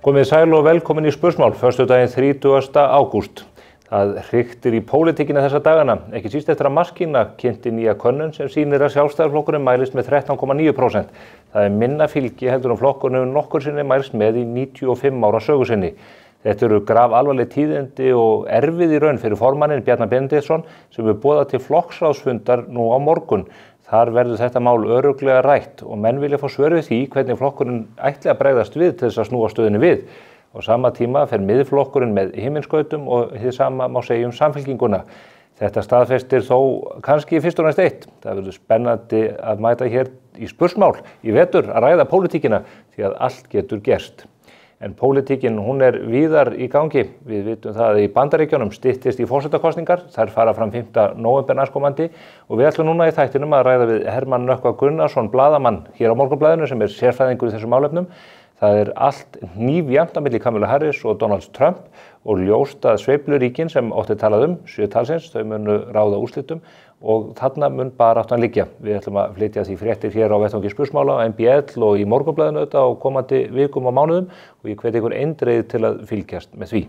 Komið sæl og velkomin í Spursmál, föstudaginn 30. ágúst. Það hriktir í pólitíkina þessa dagana, ekki síst eftir að Maskína kynnti nýja könnun sem sýnir að Sjálfstæðisflokkurinn mælist með 13,9%. Það er minna fylgi heldur flokkurinn hefur nokkur sinni mælst með í 95 ára sögu sinni. Þetta eru grafalvarleg tíðindi og erfið í raun fyrir formanninn Bjarna Benediktsson sem er boðað til flokksráðsfundar nú á morgun. Þar verður þetta mál örugglega rætt og menn vilja fá svör við því hvernig flokkurinn ætli að bregðast við til þess að snúa stöðunni við. Á sama tíma fer miðflokkurinn með himinskautum og hið sama má segja Samfylkinguna. Þetta staðfestir þó kannski fyrst og næst eitt. Það verður spennandi að mæta hér í Spursmál í vetur að ræða pólitíkina því að allt getur gerst. En pólitíkin hún er víðar í gangi. Við vitum það að í Bandaríkjunum styttist í forsetakosningar. Þær fara fram 5. nóvember næstkomandi og við ætlum núna í þættinum að ræða við Hermann Nökkva Gunnarsson blaðamann hér á Morgunblaðinu sem er sérfræðingur í þessum málefnum. Það er allt hnífjafnt á milli Kamala Harris og Donald Trump og ljóst að sveifluríkin sem oft er talað 7 talsins, þau munu ráða úrslitum og þarna mun baráttan liggja. Við ætlum að flytja því fréttir hér á vettvangi Spursmála, á MBL og í Morgunblaðinu á komandi vikum og mánuðum og ég hvet ykkur eindregið til að fylgjast með því.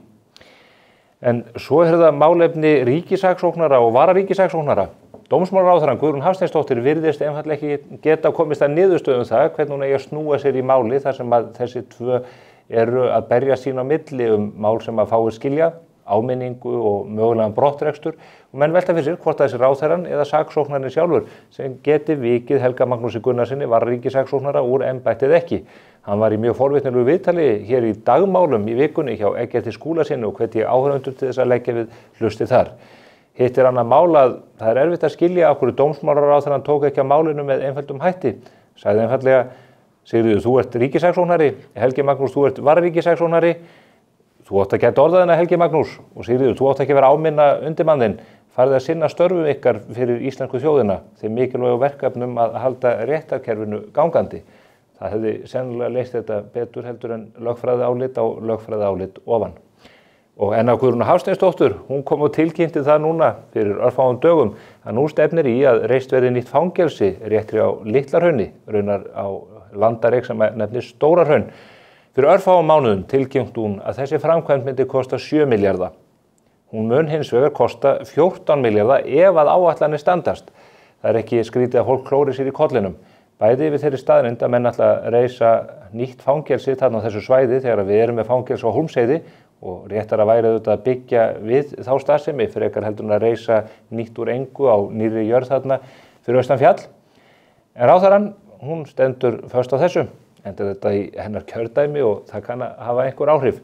En svo er það málefni ríkissaksóknara og vararíkissaksóknara. Dómsmálaráðherrann Guðrún Hafsteinsdóttir virðist einfaldlega ekki geta komist að niðurstöðu það hvernig hún eigi að snúa sér í máli þar sem að þessi tvö eru að berja sín á milli mál sem að fáir skilja, áminningu og mögulegan brottrekstur og menn velta fyrir sér hvort þessi ráðherrann eða saksóknarinn sjálfur sem geti vikið Helga Magnúsi Gunnarsinni vararíkissaksóknara úr embættið ekki. Hann var í mjög forvitnilegu viðtali hér í dagmálum í vikunni hjá Eggerti Skúlasyni og hvet ég áhorfendur til þess að leggja við hlusti þar. Hitt er annað mál að það er erfitt að skilja af hverju dómsmálaráðherrann tók ekki að málinu með einföldum hætti. Sagði einfaldlega, Sigríður, þú ert ríkissaksóknari, Helgi Magnús, þú ert vararíkissaksóknari, þú átt að gæta orðaðina Helgi Magnús og Sigríður, þú átt ekki að vera áminna undirmann farið að sinna störfum ykkar fyrir íslensku þjóðina, þeim mikilvægu verkefnum að halda réttarkerfinu gangandi. Það hefði sennilega leyst þetta betur heldur en lögfræðiálit á lögfræðiálit ofan. Og en á Guðrúnu Hafsteinsdóttur, hún kom og tilkynnti það núna fyrir örfáum dögum að nú stefnir í að reist verði nýtt fangelsi réttri á Litla-Hrauni, raunar á landareik sem nefnist Stóra-Hraun. Fyrir örfáum mánuðum tilkynnti hún að þessi framkvæmd myndi kosta 7 milljarða. Hún mun hins vegar kosta 14 milljarða ef að áætlanir standast. Það er ekki skrítið að fólk klóri sér í kollinum. Bæði við þeirri staðreynd að menn ætla að reisa nýtt fangelsi þarna á þessu svæði þegar við erum með fangelsi á Hólmsheiði og réttar að væri auðvitað að byggja við þá starfsemi frekar heldur en að reisa nýtt úr engu á nýrri jörð þarna fyrir austan fjall. En ráðherrann, hún stendur föst á þessu, enda þetta í hennar kjördæmi og það kann að hafa einhver áhrif.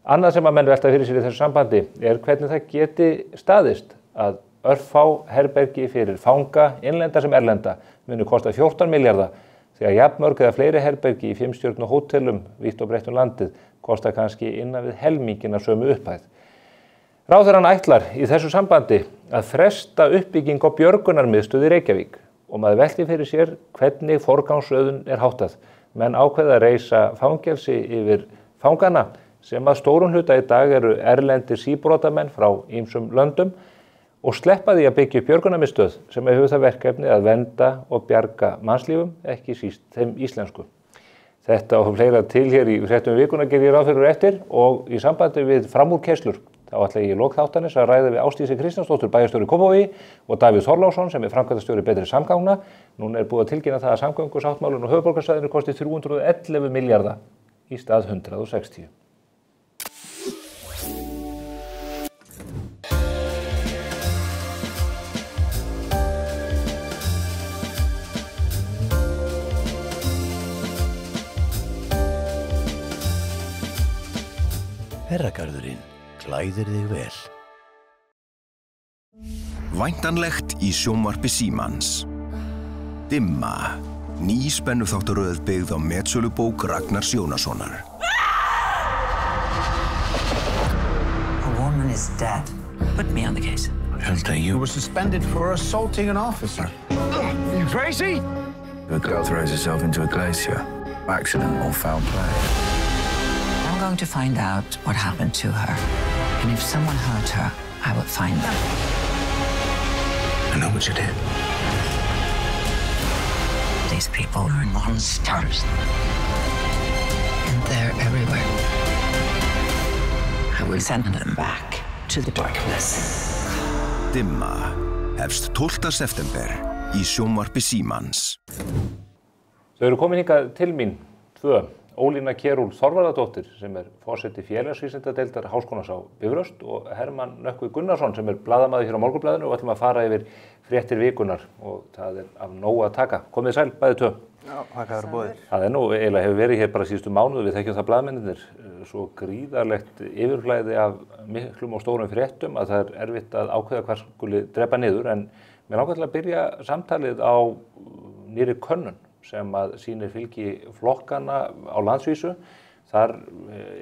Annað sem að menn velta fyrir sér í þessu sambandi er hvernig það geti staðist að örfá herbergi fyrir fanga, innlenda sem erlenda, muni kosta 14 milljarða þegar jafnmörg eða fleiri herbergi í 5-stjörnu hótelum vítt og breitt landið kosta kannski innan við helmingina sömu upphæð. Ráðherrann ætlar í þessu sambandi að fresta uppbygging á björgunarmiðstöð í Reykjavík og maður velti fyrir sér hvernig forgangsröðun er háttað. Menn ákveða að reisa fangelsi yfir fangana sem að stórum hluta í dag eru erlendir síbrotamenn frá ýmsum löndum og sleppa því að byggja upp björgunarmiðstöð sem hefur það verkefni að vernda og bjarga mannslífum, ekki síst þeim íslensku. Þetta og fleira til hér í fréttum vikuna gerir ég ráð fyrir eftir og í sambandi við framúrkeyrslur. Þá ætla ég í lok þáttarins að ræða við Ásdísi Kristjánsdóttur bæjarstjóri í Kópavogi og Davíð Þorláksson sem er framkvæmdastjóri Betri samgangna. Núna er búið að tilkynna það að samgöngusáttmálinn og höfuðborgarsvæðinu kosti 311 milljarða í stað 160. Herragarðurinn klæðir þig vel. Væntanlegt í sjónvarpi Símans. Dimma, ný spennuþáttaröð byggð á metsölubók Ragnars Jónassonar. A woman is dead. Put me on the case. You were suspended for assaulting an officer. You crazy? A girl throws herself into a glacier. Accident or foul play. I'm going to find out what happened to her. And if someone hurt her, I will find them. I know what you did. These people are monsters. And they're everywhere. I will send them back to the darkness. Dimma hefst 12. september í sjónvarpi Símans. Þau eru komin hingað til mín, tvö. Ólína Kjerúl Þorvarðardóttir sem forseti félagsvísindadeildar Háskólans á Bifröst og Hermann Nökkvi Gunnarsson sem blaðamaður hér á Morgunblaðinu og ætlum að fara yfir fréttir vikunnar og það af nógu að taka. Komið sæl, bæði tvö. Já, þakka þér boðið. Það nú eiginlega hefur verið hér bara síðustu mánuði, við þekkjum það blaðamennirnir, svo gríðarlegt yfirflæði af miklum og stórum fréttum að það erfitt að ákveða hvað skuli drepa niður en mér langar til að byrja samtalið á nýrri könnun sem að sýnir fylgi flokkana á landsvísu. Þar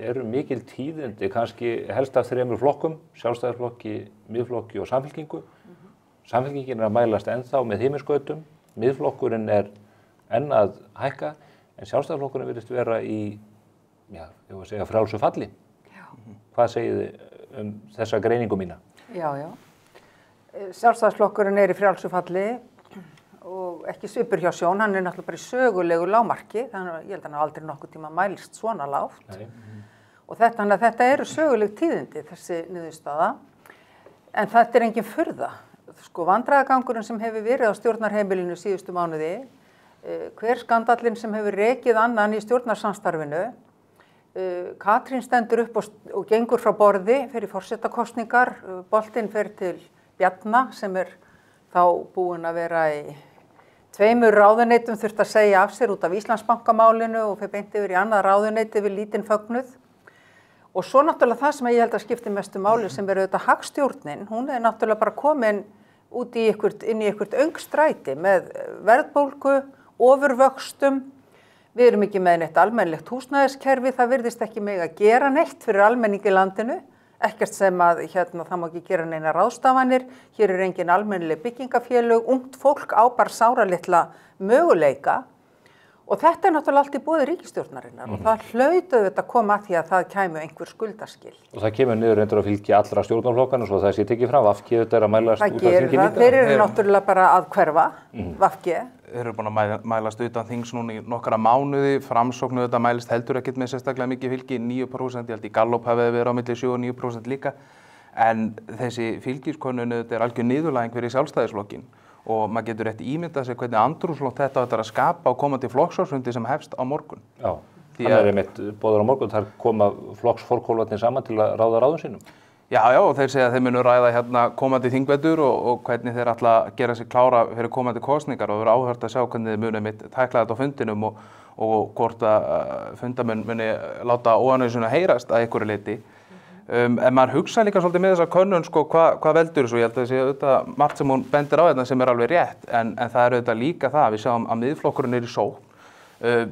eru mikil tíðindi, kannski helst af 3 flokkum, Sjálfstæðisflokki, Miðflokki og Samfylkingu. Samfylkingin að mælast ennþá með himinskautum, Miðflokkurinn enn að hækka, en Sjálfstæðisflokkurinn virðist vera í, ég var að segja, frjálsu falli. Já. Hvað segið þið þessa greiningu mína? Já. Sjálfstæðisflokkurinn í frjálsu falli og ekki svipur hjá Sjón, hann náttúrulega bara í sögulegu lágmarki, þannig að ég held að hann aldrei nokkuð tíma mælst svona lágt. Nei. Og þetta eru söguleg tíðindi, þessi niðurstaða, en þetta engin furða. Sko, vandræðagangurinn sem hefur verið á stjórnarheimilinu síðustu mánuði, hver skandallinn sem hefur rekið annan í stjórnarsamstarfinu, Katrín stendur upp og gengur frá borði fyrir forsetakosningar, boltinn fer til Bjarna sem þá búinn að vera í 2 ráðuneytum þurft að segja af sér út af Íslandsbankamálinu og fer beint yfir í annað ráðuneyti við lítinn fögnuð. Og svo náttúrulega það sem ég held að skipti mestu máli sem auðvitað hagstjórnin, hún náttúrulega bara komin út inn í eitthvert öngstræti með verðbólgu, ofurvöxtum. Við erum ekki með neitt almennilegt húsnæðiskerfi, það virðist ekki mega gera neitt fyrir almenning í landinu. Ekkert sem að það má ekki gera neina ráðstafanir, hér engin almennileg byggingafélög, ungt fólk á bara sáralitla möguleika og þetta náttúrulega allt í boði ríkisstjórnarinnar og það hlaut auðvitað að koma að því að það kæmu einhver skuldaskil. Og það kemur niður reyndar að fylgi allra stjórnarflokkana svo það sé tekið fram, VG að mælast út af þingi líka. Þeir eru náttúrulega bara að hverfa, VG. Þeir eru búin að mælast utan þings núna í nokkra mánuði, Framsókn þetta mælist heldur ekkert með sérstaklega mikið fylgi, 9%, ég held í Gallup hafi verið á milli 7 og 9% líka, en þessi fylgiskönnun þetta algjör niðurlæging fyrir Sjálfstæðisflokkinn og maður getur rétt ímyndað sér hvernig andrúmsloft þetta að skapa á komandi flokksráðsfundi sem hefst á morgun. Já, þannig einmitt boðar á morgun, þar koma flokksforkólfarnir saman til að ráða ráðum sínum. Já, og þeir segja að þeir munu ræða komandi þingvetur og hvernig þeir ætla að gera sig klára fyrir komandi kosningar og verður áhört að sjá hvernig þeir munu einmitt tækla þetta á fundinum og hvort að fundamenn muni láta óánægjuna heyrast að einhverju leyti. En maður hugsa líka svolítið með þessa könnun, hvað veldur þessu, ég held að það sé auðvitað margt sem hún bendir á þetta sem alveg rétt, en það auðvitað líka það að við sjáum að Miðflokkurinn í sókn.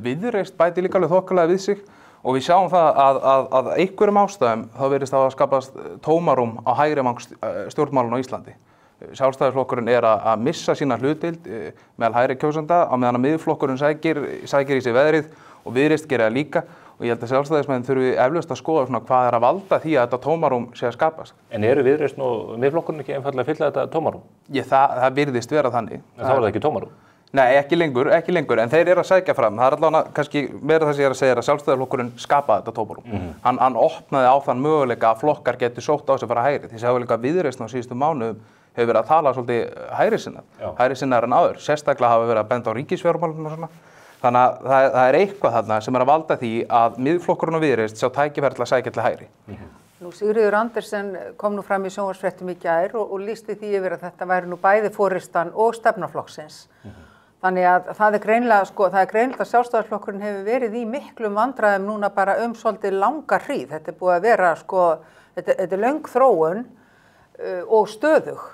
Viðreisn bæti líka alveg þokkalega við sig og við sjáum það að einhverjum ástæðum þá virðist það að skapast tómarúm á hægri vang stjórnmálun á Íslandi. Sjálfstæðisflokkurinn að missa sína hlutdeild meðal hægri kjósenda á meðan að Miðflokkurinn sækir í sig veðrið og Viðreisn gerir það líka. Og ég held að sjálfstæðismenn þurfi eflaust að skoða hvað að valda því að þetta tómarúm sé að skapast. En eru Viðreisn og Miðflokkurinn ekki einfaldlega að fylla þetta tómarúm? Það virðist vera þannig. En þá er það ekki tómarúm? Nei, ekki lengur, en þeir eru að sækja fram. Það allavega kannski meira það sem ég að segja að sjálfstæðisflokkurinn skapaði þetta tómarúm. Hann opnaði á þann möguleika að flokkar geti sótt á sig fara hægri. Því sjá líka Viðreisn á síðustu mánuðum hefur verið að tala svolítið hægrisinnar en áður. Sérstaklega hafa verið að benda á ríkisfjármálum og svona. Þannig að það eitthvað þarna sem að valda því að Miðflokkurinn og Viðreisn sjá tækifæri til að sækja til hægri. Nú Sigríður Andersen kom nú fram í sjónvarpsfréttum í gær og lýsti því yfir að þetta væri nú bæði forystan og stefnaflokksins. Þannig að það er greinilegt að Sjálfstæðisflokkurinn hefur verið í miklum vandræðum núna bara svolítið langa hríð. Þetta búið að vera þetta löng þróun og stöðug.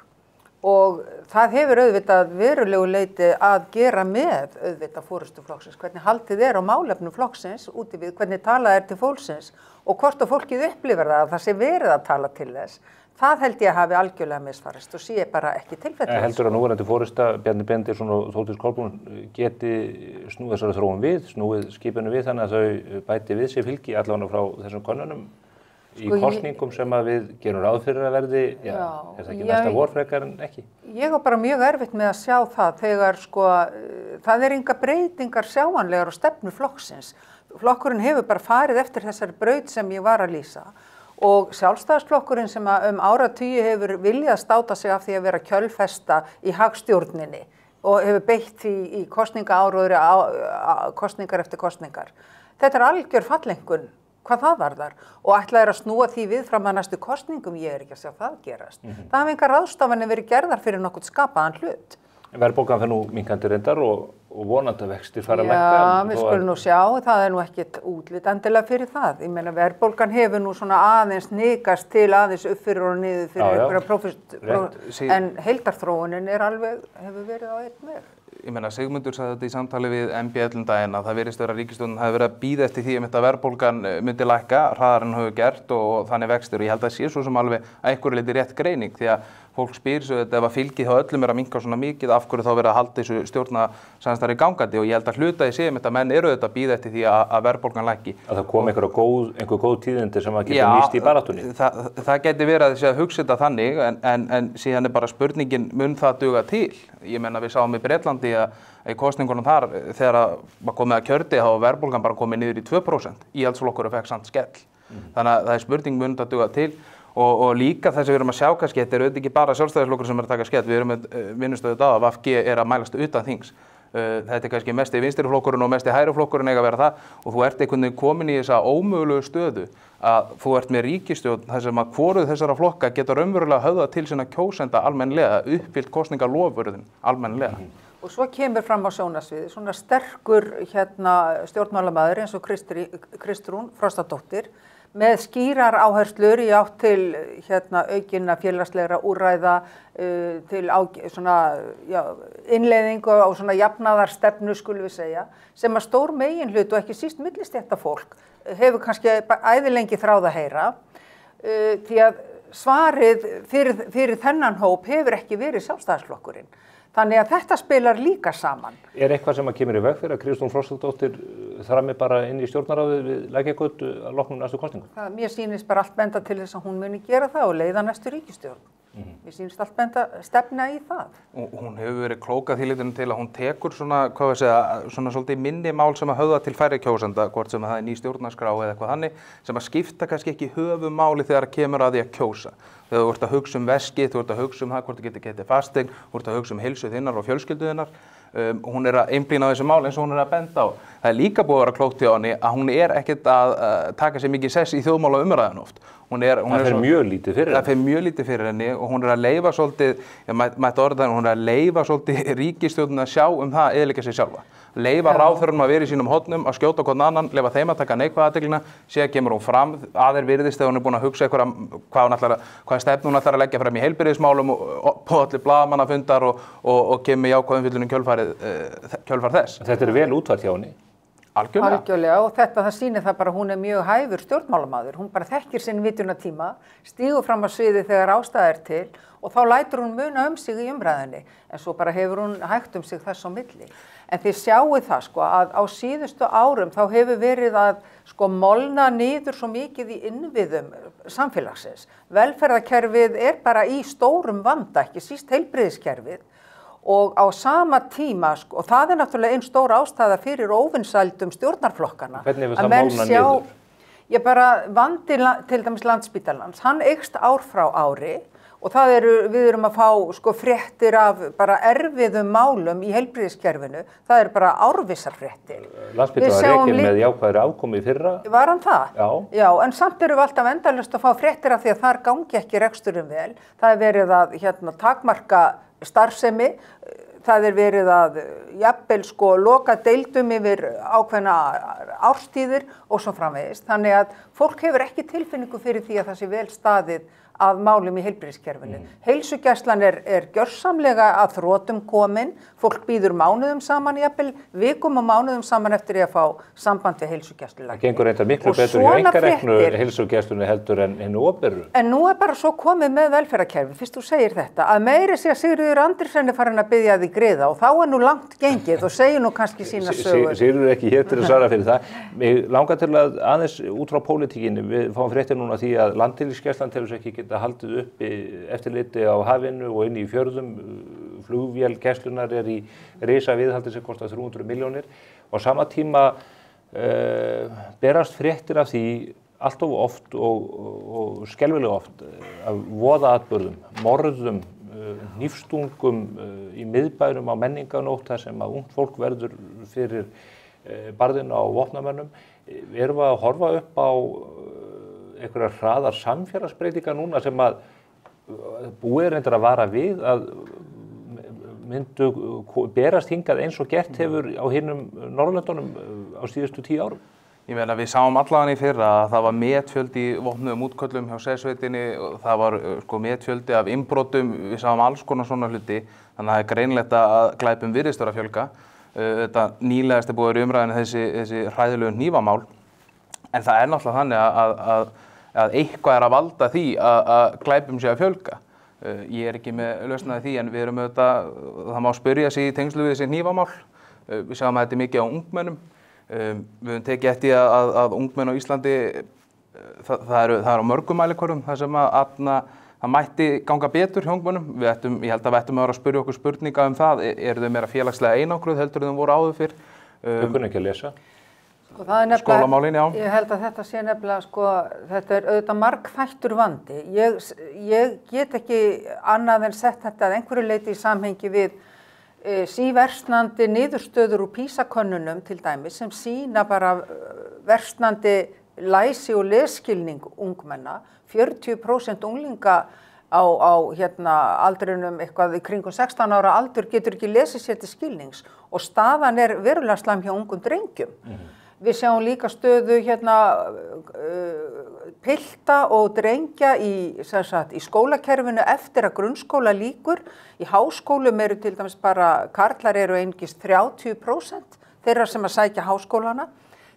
Og það hefur auðvitað verulegu leyti að gera með auðvitað forystu flokksins, hvernig haldið á málefnum flokksins úti við, hvernig talað til fólksins og hvort að fólkið upplifir það sé verið að tala til þess. Það held ég að hafi algjörlega misfarist og sé bara ekki tilfellið. Heldur að núverandi forysta Bjarni Benediktsson og Þórdís Kolbrún geti snúið þessari þróun við, snúið skipinu við þannig að þau bæti við sér fylgi allavega frá þessum könnunum? Í kosningum sem að við gerum ráð fyrir að verði, er það ekki næsta vor frekar en ekki? Ég var bara mjög erfitt með að sjá það þegar það enga breytingar sjáanlegar á stefnu flokksins. Flokkurinn hefur bara farið eftir þessari braut sem ég var að lýsa og Sjálfstæðisflokkurinn sem áratugi hefur viljað státa sig af því að vera kjölfesta í hagstjórninni og hefur beitt því í kosningaáróðri, kosningar eftir kosningar. Þetta algjör fallengun, hvað það varðar, og ætlaðir að snúa því við fram að næstu kosningum, ég ekki að sjá það gerast. Það hafa engar ráðstafanir verið gerðar fyrir nokkuð skapaðan hlut. Verðbólgan fer nú minnkandi reyndar og vonandi vextir fara að lækka. Já, við skulum nú sjá, það nú ekkert útlit endilega fyrir það. Ég meina verðbólgan hefur nú svona aðeins nikast til aðeins upp fyrir og niður fyrir einhverja en heildarþróunin hefur verið á einn veg. Ég meina, Sigmundur sagði þetta í samtali við MBL daginn að það virðist vera að ríkisstjórnin hafi verið að bíða eftir því að verðbólgan myndi lækka, hraðar en hefur gert og þannig vextir. Og ég held að sé svo sem alveg að einhverju leyti rétt greining því að fólk spyr svo þetta ef að fylgið hjá öllum að minnka svona mikið, af hverju þá verið að halda þessu stjórnarsamstarfi gangandi og ég held að hluta í sig að menn eru þetta að bíða eftir því að verðbólgan lækki. Að það kom einhver góð tíðindi sem að geta nýst í baráttunni. Það geti verið að þessi að hugsa þetta þannig en síðan bara spurningin mun það duga til. Ég menna við sáum í Bretlandi að í kosningunum þar þegar var komið að kjörti þá var verðbólgan bara komið niður í 2%. Íhaldsflokkurinn fékk samt skell. Þannig að það spurning mun það duga til. Og líka þess að við erum að sjá kannski, þetta auðvitað ekki bara Sjálfstæðisflokkur sem að taka skell, við erum með vinnustöðu að VG að mælast utan þings. Þetta kannski mesti vinstriflokkurinn og mesti hægriflokkurinn eiga að vera það og þú ert einhvern veginn komin í þessa ómögulegu stöðu að þú ert með ríkisstjórn þar sem að hvoruð þessara flokka geta raunverulega höfða til sinna kjósenda almennlega, uppfyllt kosningalofvörðin almennlega. Og svo kemur fram á sjónarsviði svona sterkur stjórnmálamaður eins og Kristrún Frostadóttir með skýrar áherslur í átt til aukinna félagslegra úrræða, til innleiðingu á svona jafnaðarstefnu skulum við segja, sem að stór meginhlut og ekki síst millistéttafólk hefur kannski æðilengi þráð að heyra, því að svarið fyrir þennan hóp hefur ekki verið Sjálfstæðisflokkurinn. Þannig að þetta spilar líka saman. Eitthvað sem að kemur í veg fyrir að Kristrún Frostadóttir þrammi bara inn í stjórnarráðið við Lækjargötu að loknum næstu kosningum? Mér sýnist bara allt benda til þess að hún muni gera það og leiða næstu ríkisstjórn. Mér sýnist allt benda stefna í það. Hún hefur verið klókað því litinu til að hún tekur svona svolítið minni mál sem að höfða til færri kjósenda, hvort sem það er ný stjórnarskrá eða eitthvað þannig, sem að skipta kannski ekki höfumáli þegar kemur að því að kjósa. Þegar þú ert að hugsa veskið, þú ert að hugsa það hvort þú getur fasteign, þú ert að hugsa heilsu þinnar og fjölskyldu þinnar. Hún er að einblína á þessi mál eins og hún er að benda á. Það er líka búið að vera klókt hjá henni að hún er ekkert að taka sér mikið sess í þjóðmálaumræðunni oft. Það fer mjög lítið fyrir henni. Það fer mjög lítið fyrir henni og hún er að leyfa svolítið, hún er að leyfa svolítið ríkisstjórnina að sjá það að eyðileggja sig sjálfa. Leyfa ráðherrunum að vera í sínum hornum, að skjóta hvern annan, leyfa þeim að taka neikvæða athyglina, síðan kemur hún fram, aðeir virðist þegar hún er búin að hugsa hvað stefnu hún ætlar að leggja fram í heilbrigðismálum og på allir blaðamannafundar og kemur jákvæð umfjöllun kjölfar þess. Þetta er vel útfært hjá henni. Algjörlega og það sýnir það bara hún er mjög hæfur stjórnmálamaður, hún bara þekkir sinn vitjunartíma, stígur fram á sviði þegar ástæða er til og þá lætur hún muna sig í umræðinni en svo bara hefur hún hægt sig þess á milli. En þið sjáu það að á síðustu árum þá hefur verið að molna niður svo mikið í innviðum samfélagsins. Velferðarkerfið er bara í stórum vanda, ekki síst heilbrigðiskerfið. Og á sama tíma, og það er náttúrulega einn stór ástæða fyrir óvinsældum stjórnarflokkana. Hvernig hefur það málna niður? Ég bara vandi til dæmis Landspítalans, hann eykst ár frá ári og við erum að fá fréttir af bara erfiðum málum í heilbrigðiskerfinu, það er bara árvissar fréttir. Landspítalans var rekinn með jákvæðri afkomu í fyrra. Var hann það? Já. Já, en samt erum við alltaf endalaust að fá fréttir af því að þar gangi ekki reksturinn vel. Það er verið að takmarka starfsemi, það er verið að jafnvel loka deildum yfir ákveðna árstíðir og svo framvegis. Þannig að fólk hefur ekki tilfinningu fyrir því að það sé vel staðið að málum í heilbrigðiskerfinu. Heilsugæslan er gjörsamlega að þrotum komin, fólk bíður mánuðum saman, jafnvel vikum og mánuðum saman eftir að fá samband við heilsugæslu. Það gengur reyndar miklu betur hjá einkareknu heilsugæslunni heldur en hinnu opinberu. En nú er bara svo komið með velferðarkerfi, fyrst þú segir þetta, að meiri sé að Sigríður Andersen er farin að biðja því griða og þá er nú langt gengið og segir nú kannski sína sögur. Sigríður er ekki hér til að svara fyrir það. Mig langar til að aðeins út frá pólitíkinni, við fáum fréttir núna því að Landhelgisgæslan telur sig ekki geta haldið uppi eftirliti á hafinu og inn í fjörðum. Flugvél gæslunnar er í risa viðhaldi sem kostar 300 milljónir og á sama tíma berast fréttir af því allt of oft og skelfilega oft af voðaatburðum, morðum, hnífstungum í miðbærum á menningarnótt þar sem að ungt fólk verður fyrir barðinu á vopnamönnum. Erum við að horfa upp á einhverjar hraðar samfélagsbreytingar núna sem að búið reyndar að vara við að myndu berast hingað eins og gert hefur á hinum Norðurlöndunum á síðustu 10 árum? Ég meina við sáum allavega í fyrra að það var metfjöldi í vopnuðum útköllum hjá sérsveitinni og það var metfjöldi af innbrotum, við sáum alls konar svona hluti, þannig að það er greinlegt að glæpum virðist vera að fjölga. Þetta nýlegast er búið í umræðinu þessi hræðilegu hnífamál, en það er náttúrulega þannig að eitthvað er að valda því að glæpum sé að fjölga. Ég er ekki með lausnaði því en við erum auðvitað, það má spyrja sig í tengslu við þessi hnífamál. Við sjáum að þetta er mikið á ungmennum. Við höfum tekið eftir að ungmenn á Íslandi, það er á mörgum mælikvörðum þar sem það mætti ganga betur hjá ungmennum. Ég held að við ættum að vera að spyrja okkur spurninga það. Eru þau meira félagslega einangruð heldur en þau voru áður fyrr? Þau kunni ekki að lesa. Skólamálin, já. Ég held að þetta sé nefnilega, þetta er auðvitað margþættur vandi. Ég get ekki annað en sett þetta að einhverju leyti í samhengi við síversnandi niðurstöður úr PISA-könnunum til dæmis sem sýna bara versnandi læsi og lesskilning ungmenna. 40% unglinga á aldrinum eitthvað í kringum 16 ára aldur getur ekki lesið sér til skilnings og staðan er verulega slæm hjá ungum drengjum. Við sjáum líka stöðu pilta og drengja í skólakerfinu eftir að grunnskóla lýkur. Í háskólum eru til dæmis bara, karlar eru einungis 30% þeirra sem að sækja háskólana.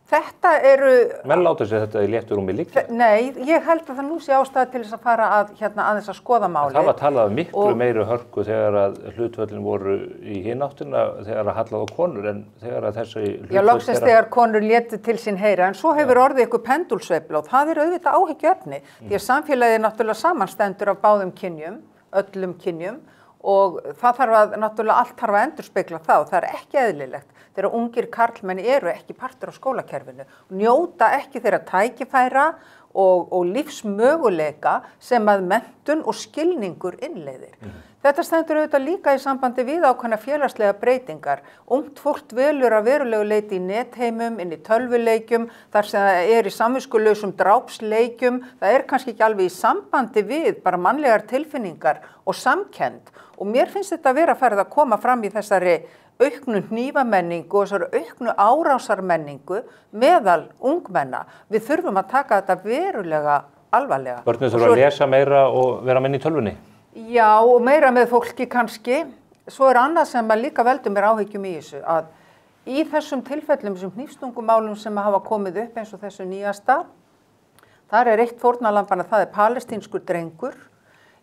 Þetta eru... Menn láta sér þetta í létturúmi líka? Nei, ég held að það nú sé ástæða til þess að fara aðeins að skoða málið. Það var talað miklu meiri hörku þegar að hlutföllin voru í hináttina þegar að hallað á konur en þegar að þessi hlutföll... Já, loksins þegar konur létu til sín heyra en svo hefur orðið eitthvað pendúlsveifla og það er auðvitað áhyggjuefni því að samfélagið er náttúrulega samanstendur af báðum kynjum, öllum kynjum og það allt þarf að endurspegla það og það er ekki eðlilegt þegar ungir karlmenn eru ekki partur á skólakerfinu, njóta ekki þeirra tækifæra og lífsmöguleika sem að menntun og skilningur innleiðir. Þetta stendur auðvitað líka í sambandi við ákveðnar félagslega breytingar. Ungt fólk velur að verulegu leyti í netheimum, inn í tölvuleikjum, þar sem það er í samviskulausum drápsleikjum, það er kannski ekki alveg í sambandi við bara mannlegar tilfinningar og samkennd. Og mér finnst þetta að vera farið að koma fram í þessari auknu hnífamenningu og þessari auknu árásarmenningu meðal ungmenna. Við þurfum að taka þetta verulega alvarlega. Börnin þurfa að lesa meira og vera menn í tölvunni? Já, og meira með fólki kannski. Svo er annað sem að líka veldur mér áhyggjum í þessu, að í þessum tilfellum, þessum hnífstungumálum sem hafa komið upp eins og þessu nýjasta, þar er eitt fórnarlambanna, það er palestínskur drengur.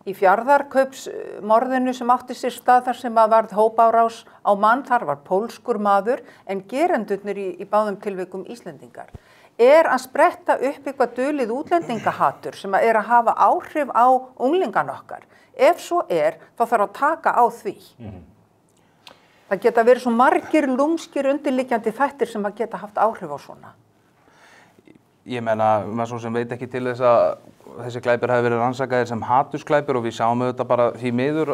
Í Fjarðarkaupsmorðinu sem átti sér stað þar sem að varð hópárás á mann, þar var pólskur maður en gerendurnir í báðum tilvikum Íslendingar. Er að spretta upp eitthvað dulið útlendingahatur sem er að hafa áhrif á unglingan okkar? Ef svo er, þá þarf að taka á því. Það geta verið svo margir lúmskir undirliggjandi þættir sem að geta haft áhrif á svona. Ég meina, maður svo sem veit ekki til þess að þessi glæpir hafi verið rannsakaðir sem hatursglæpir og við sjáum auðvitað bara því miður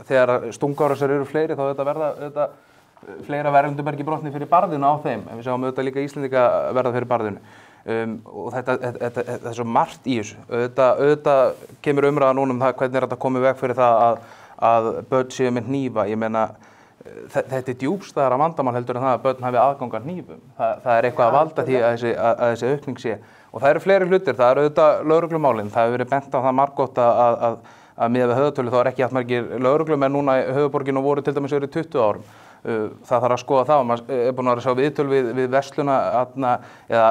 þegar stungárásar eru fleiri þá verða fleira verðundum ekki brotni fyrir barðinu á þeim en við sjáum auðvitað líka Íslendinga verða fyrir barðinu og þetta er svo margt í þessu. Auðvitað kemur umræða núna það hvernig er þetta komið veg fyrir það að börn séu með hnífa. Ég meina, þetta er djúpstæðara vandamál heldur en það að börn hafi aðgang að hnífum. Það er eitthvað að valda því að þessi aukning sé. Og það eru fleiri hlutir, það eru auðvitað lögreglumálin. Það hefur verið bent á það marggott að miðað við höfðatölu þá er ekki margir lögreglumenn núna í höfuðborginu og voru til dæmis verið 20 árum. Það þarf að skoða það og maður er búin að sjá viðtöl við versluna eða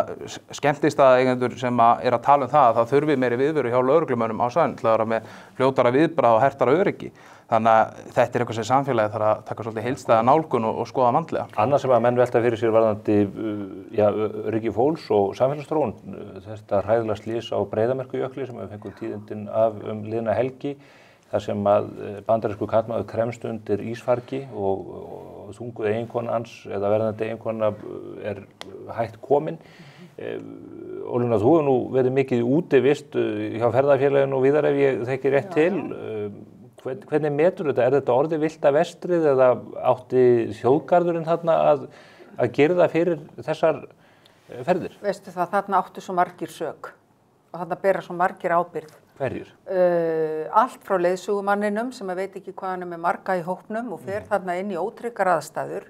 skemmtistaðaeigendur sem er að tala um það að það þurfi meiri viðveru hjá lögreglumönnum á svæðinu til að vera með fljótara viðbragð og hertara öryggi. Þannig að þetta er eitthvað sem samfélagið þarf að taka svolítið heildstæða nálgun og skoða vandlega. Annað sem að menn velta fyrir sér varðandi öryggi fólks og samfélagsþróun, þetta hræðilega slys á Breiðamerkurjökli sem við fengum tíðindin af liðna helgi, þar sem að bandarískur karlmaður kremst undir ísfargi og þunguð eiginkona hans eða verðandi eiginkona er hætt komin Ólína, þú hefur nú verið mikið útivist hjá ferðafélaginu og víðar ef ég þekki rétt til. Hvernig metur þetta? Er þetta orðið villta vestrið eða átti þjóðgarðurinn þarna að gera það fyrir þessar ferðir? Veistu það, þarna áttu svo margir sök og þarna bera svo margir ábyrgð. Hverjir? Allt frá leiðsögumanninum sem veit ekki hvað hann með marga í hópnum og fer þarna inn í ótryggar aðstæður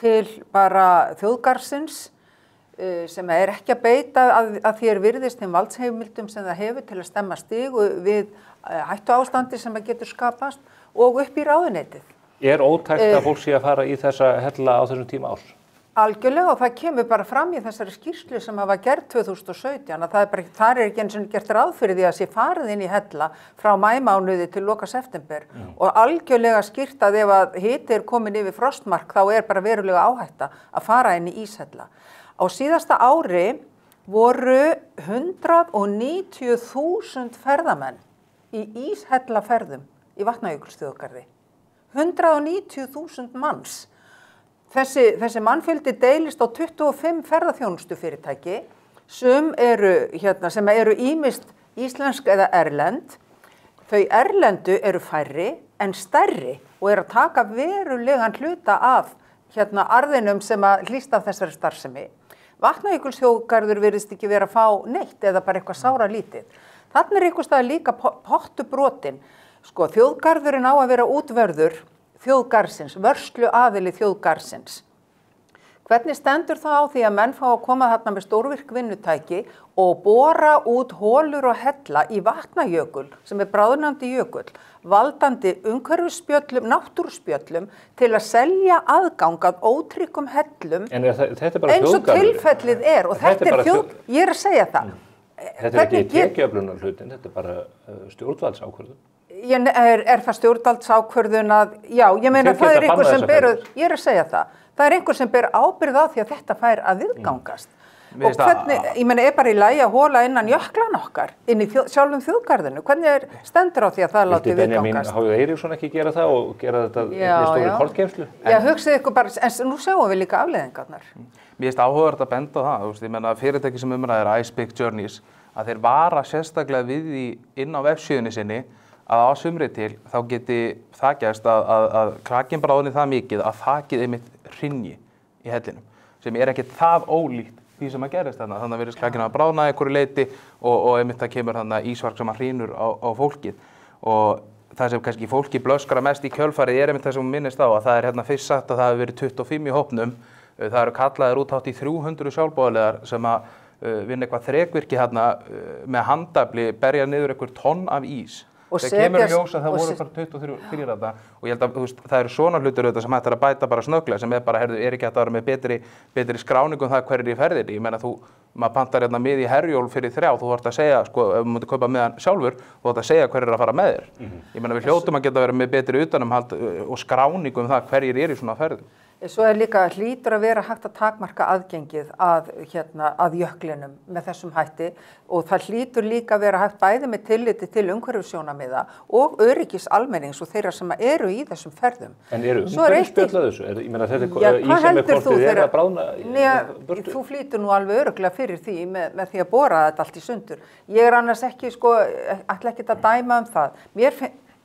til bara þjóðgarðsins sem ekki að beita að því virðist þeim valdsheimildum sem það hefur til að stemma stigu við hættuástandi sem getur skapast og upp í ráðuneytið. Er ótækt að fólk sé að fara í þessa hella á þessum tíma árs? Algjörlega og það kemur bara fram í þessari skýrslu sem var gerð 2017 að þar ekki eins og gert ráð fyrir því að sé farið inn í hella frá maímánuði til loka september og algjörlega skýrt að ef að hiti komin yfir frostmark þá bara verulega áhætta að fara inn í íshella. Á síðasta ári voru 190.000 ferðamenn í íshellaferðum í Vatnajökulsþjóðgarði. 190.000 manns. Þessi mannfjöldi deilist á 25 ferðaþjónustufyrirtæki sem eru ýmist íslensk eða erlend. Þau erlendu eru færri en stærri og að taka verulegan hluta af arðinum sem að hlýst af þessari starfsemi. Vatnajökulsþjóðgarður virðist ekki vera að fá neitt eða bara eitthvað sára lítið. Þarna einhvers staðar líka pottu brotin. Sko, þjóðgarðurinn á að vera útvörður þjóðgarðsins, vörslu aðili þjóðgarðsins. Hvernig stendur það á því að menn fá að koma þarna með stórvirk vinnutæki og bora út holur og hella í Vatnajökul, sem bráðnandi jökull, valdandi umhverfisspjöllum, náttúruspjöllum til að selja aðgang að ótryggum hellum eins og tilfellið og þetta ég að segja það. Þetta ekki tekjuöflunar hlutin, þetta bara stjórnvaldsákvörðun. Er það stjórnvaldsákvörðun að, já, ég meina það einhver sem ég að segja það. Það einhver sem ber ábyrgð á því að þetta fær að viðgangast. Og hvernig, ég meina, bara í lagi að hóla innan jöklan okkar, inn í sjálfum þjóðgarðinu. Hvernig stendur á því að það láti viðgangast? Vildi Benjamin Hauð Eiríksson ekki gera það og gera þetta með stóri kortgeymslu? Já, hugsið ykkur bara, en nú sjáum við líka afleiðingarnar. Mér finnst áhugavert að benda á það, ég meina fyrirtæki sem umræðir Ice Big Journeys, að þeir vara sérstaklega við því inn á vefsíðunni sinni að á sumri til þá geti það gerst að krakin bráðni það mikið að þakið einmitt hrynji í hellinum sem ekkert það ólíkt því sem að gerist þarna. Þannig að virðist krakin að bráðna einhverju leyti og einmitt það kemur þarna ísvark sem að hrynur á fólkið. Og það sem kannski fólki blöskra mest í kjölfarið einmitt það sem minnist á að það fyrst sagt að það hefur verið 25 í hópnum. Það eru kallaðir út hátt í 300 sjálfboðaliðar sem að vinna eitthvað þrekvirki hérna með handafli berja niður einhver tonn af ís. Það kemur ljós að það voru bara 23 fyrir þetta og ég held að það eru svona hlutir auðvitað sem hægt að bæta bara snögglega sem bara, ekki hægt að vera með betri skráningu það hverjir í ferðinni. Ég meina maður pantar hérna mið í Herjólf fyrir 3, þú þarft að segja, sko, ef þú myndir kaupa miðan sjálfur, þú þarft að segja hverjir að fara með þér. Ég meina við hljótum að geta verið með betri utanumhald og skráningu það hverjir í svona ferðum. Svo líka hlýtur að vera hægt að takmarka aðgengið að jöklinum með þessum hætti og það hlýtur líka að vera hægt bæði með tilliti til umhverfissjónarmiða og öryggis almennings og þeirra sem eru í þessum ferðum. En eru umhverfisspjöll að þessu? Ég meina þetta ísjamekortið að bráðna burtu? Þú flýtur nú alveg örugglega fyrir því með því að bora þetta allt í sundur. Ég annars ekki, ætla ekki að dæma það.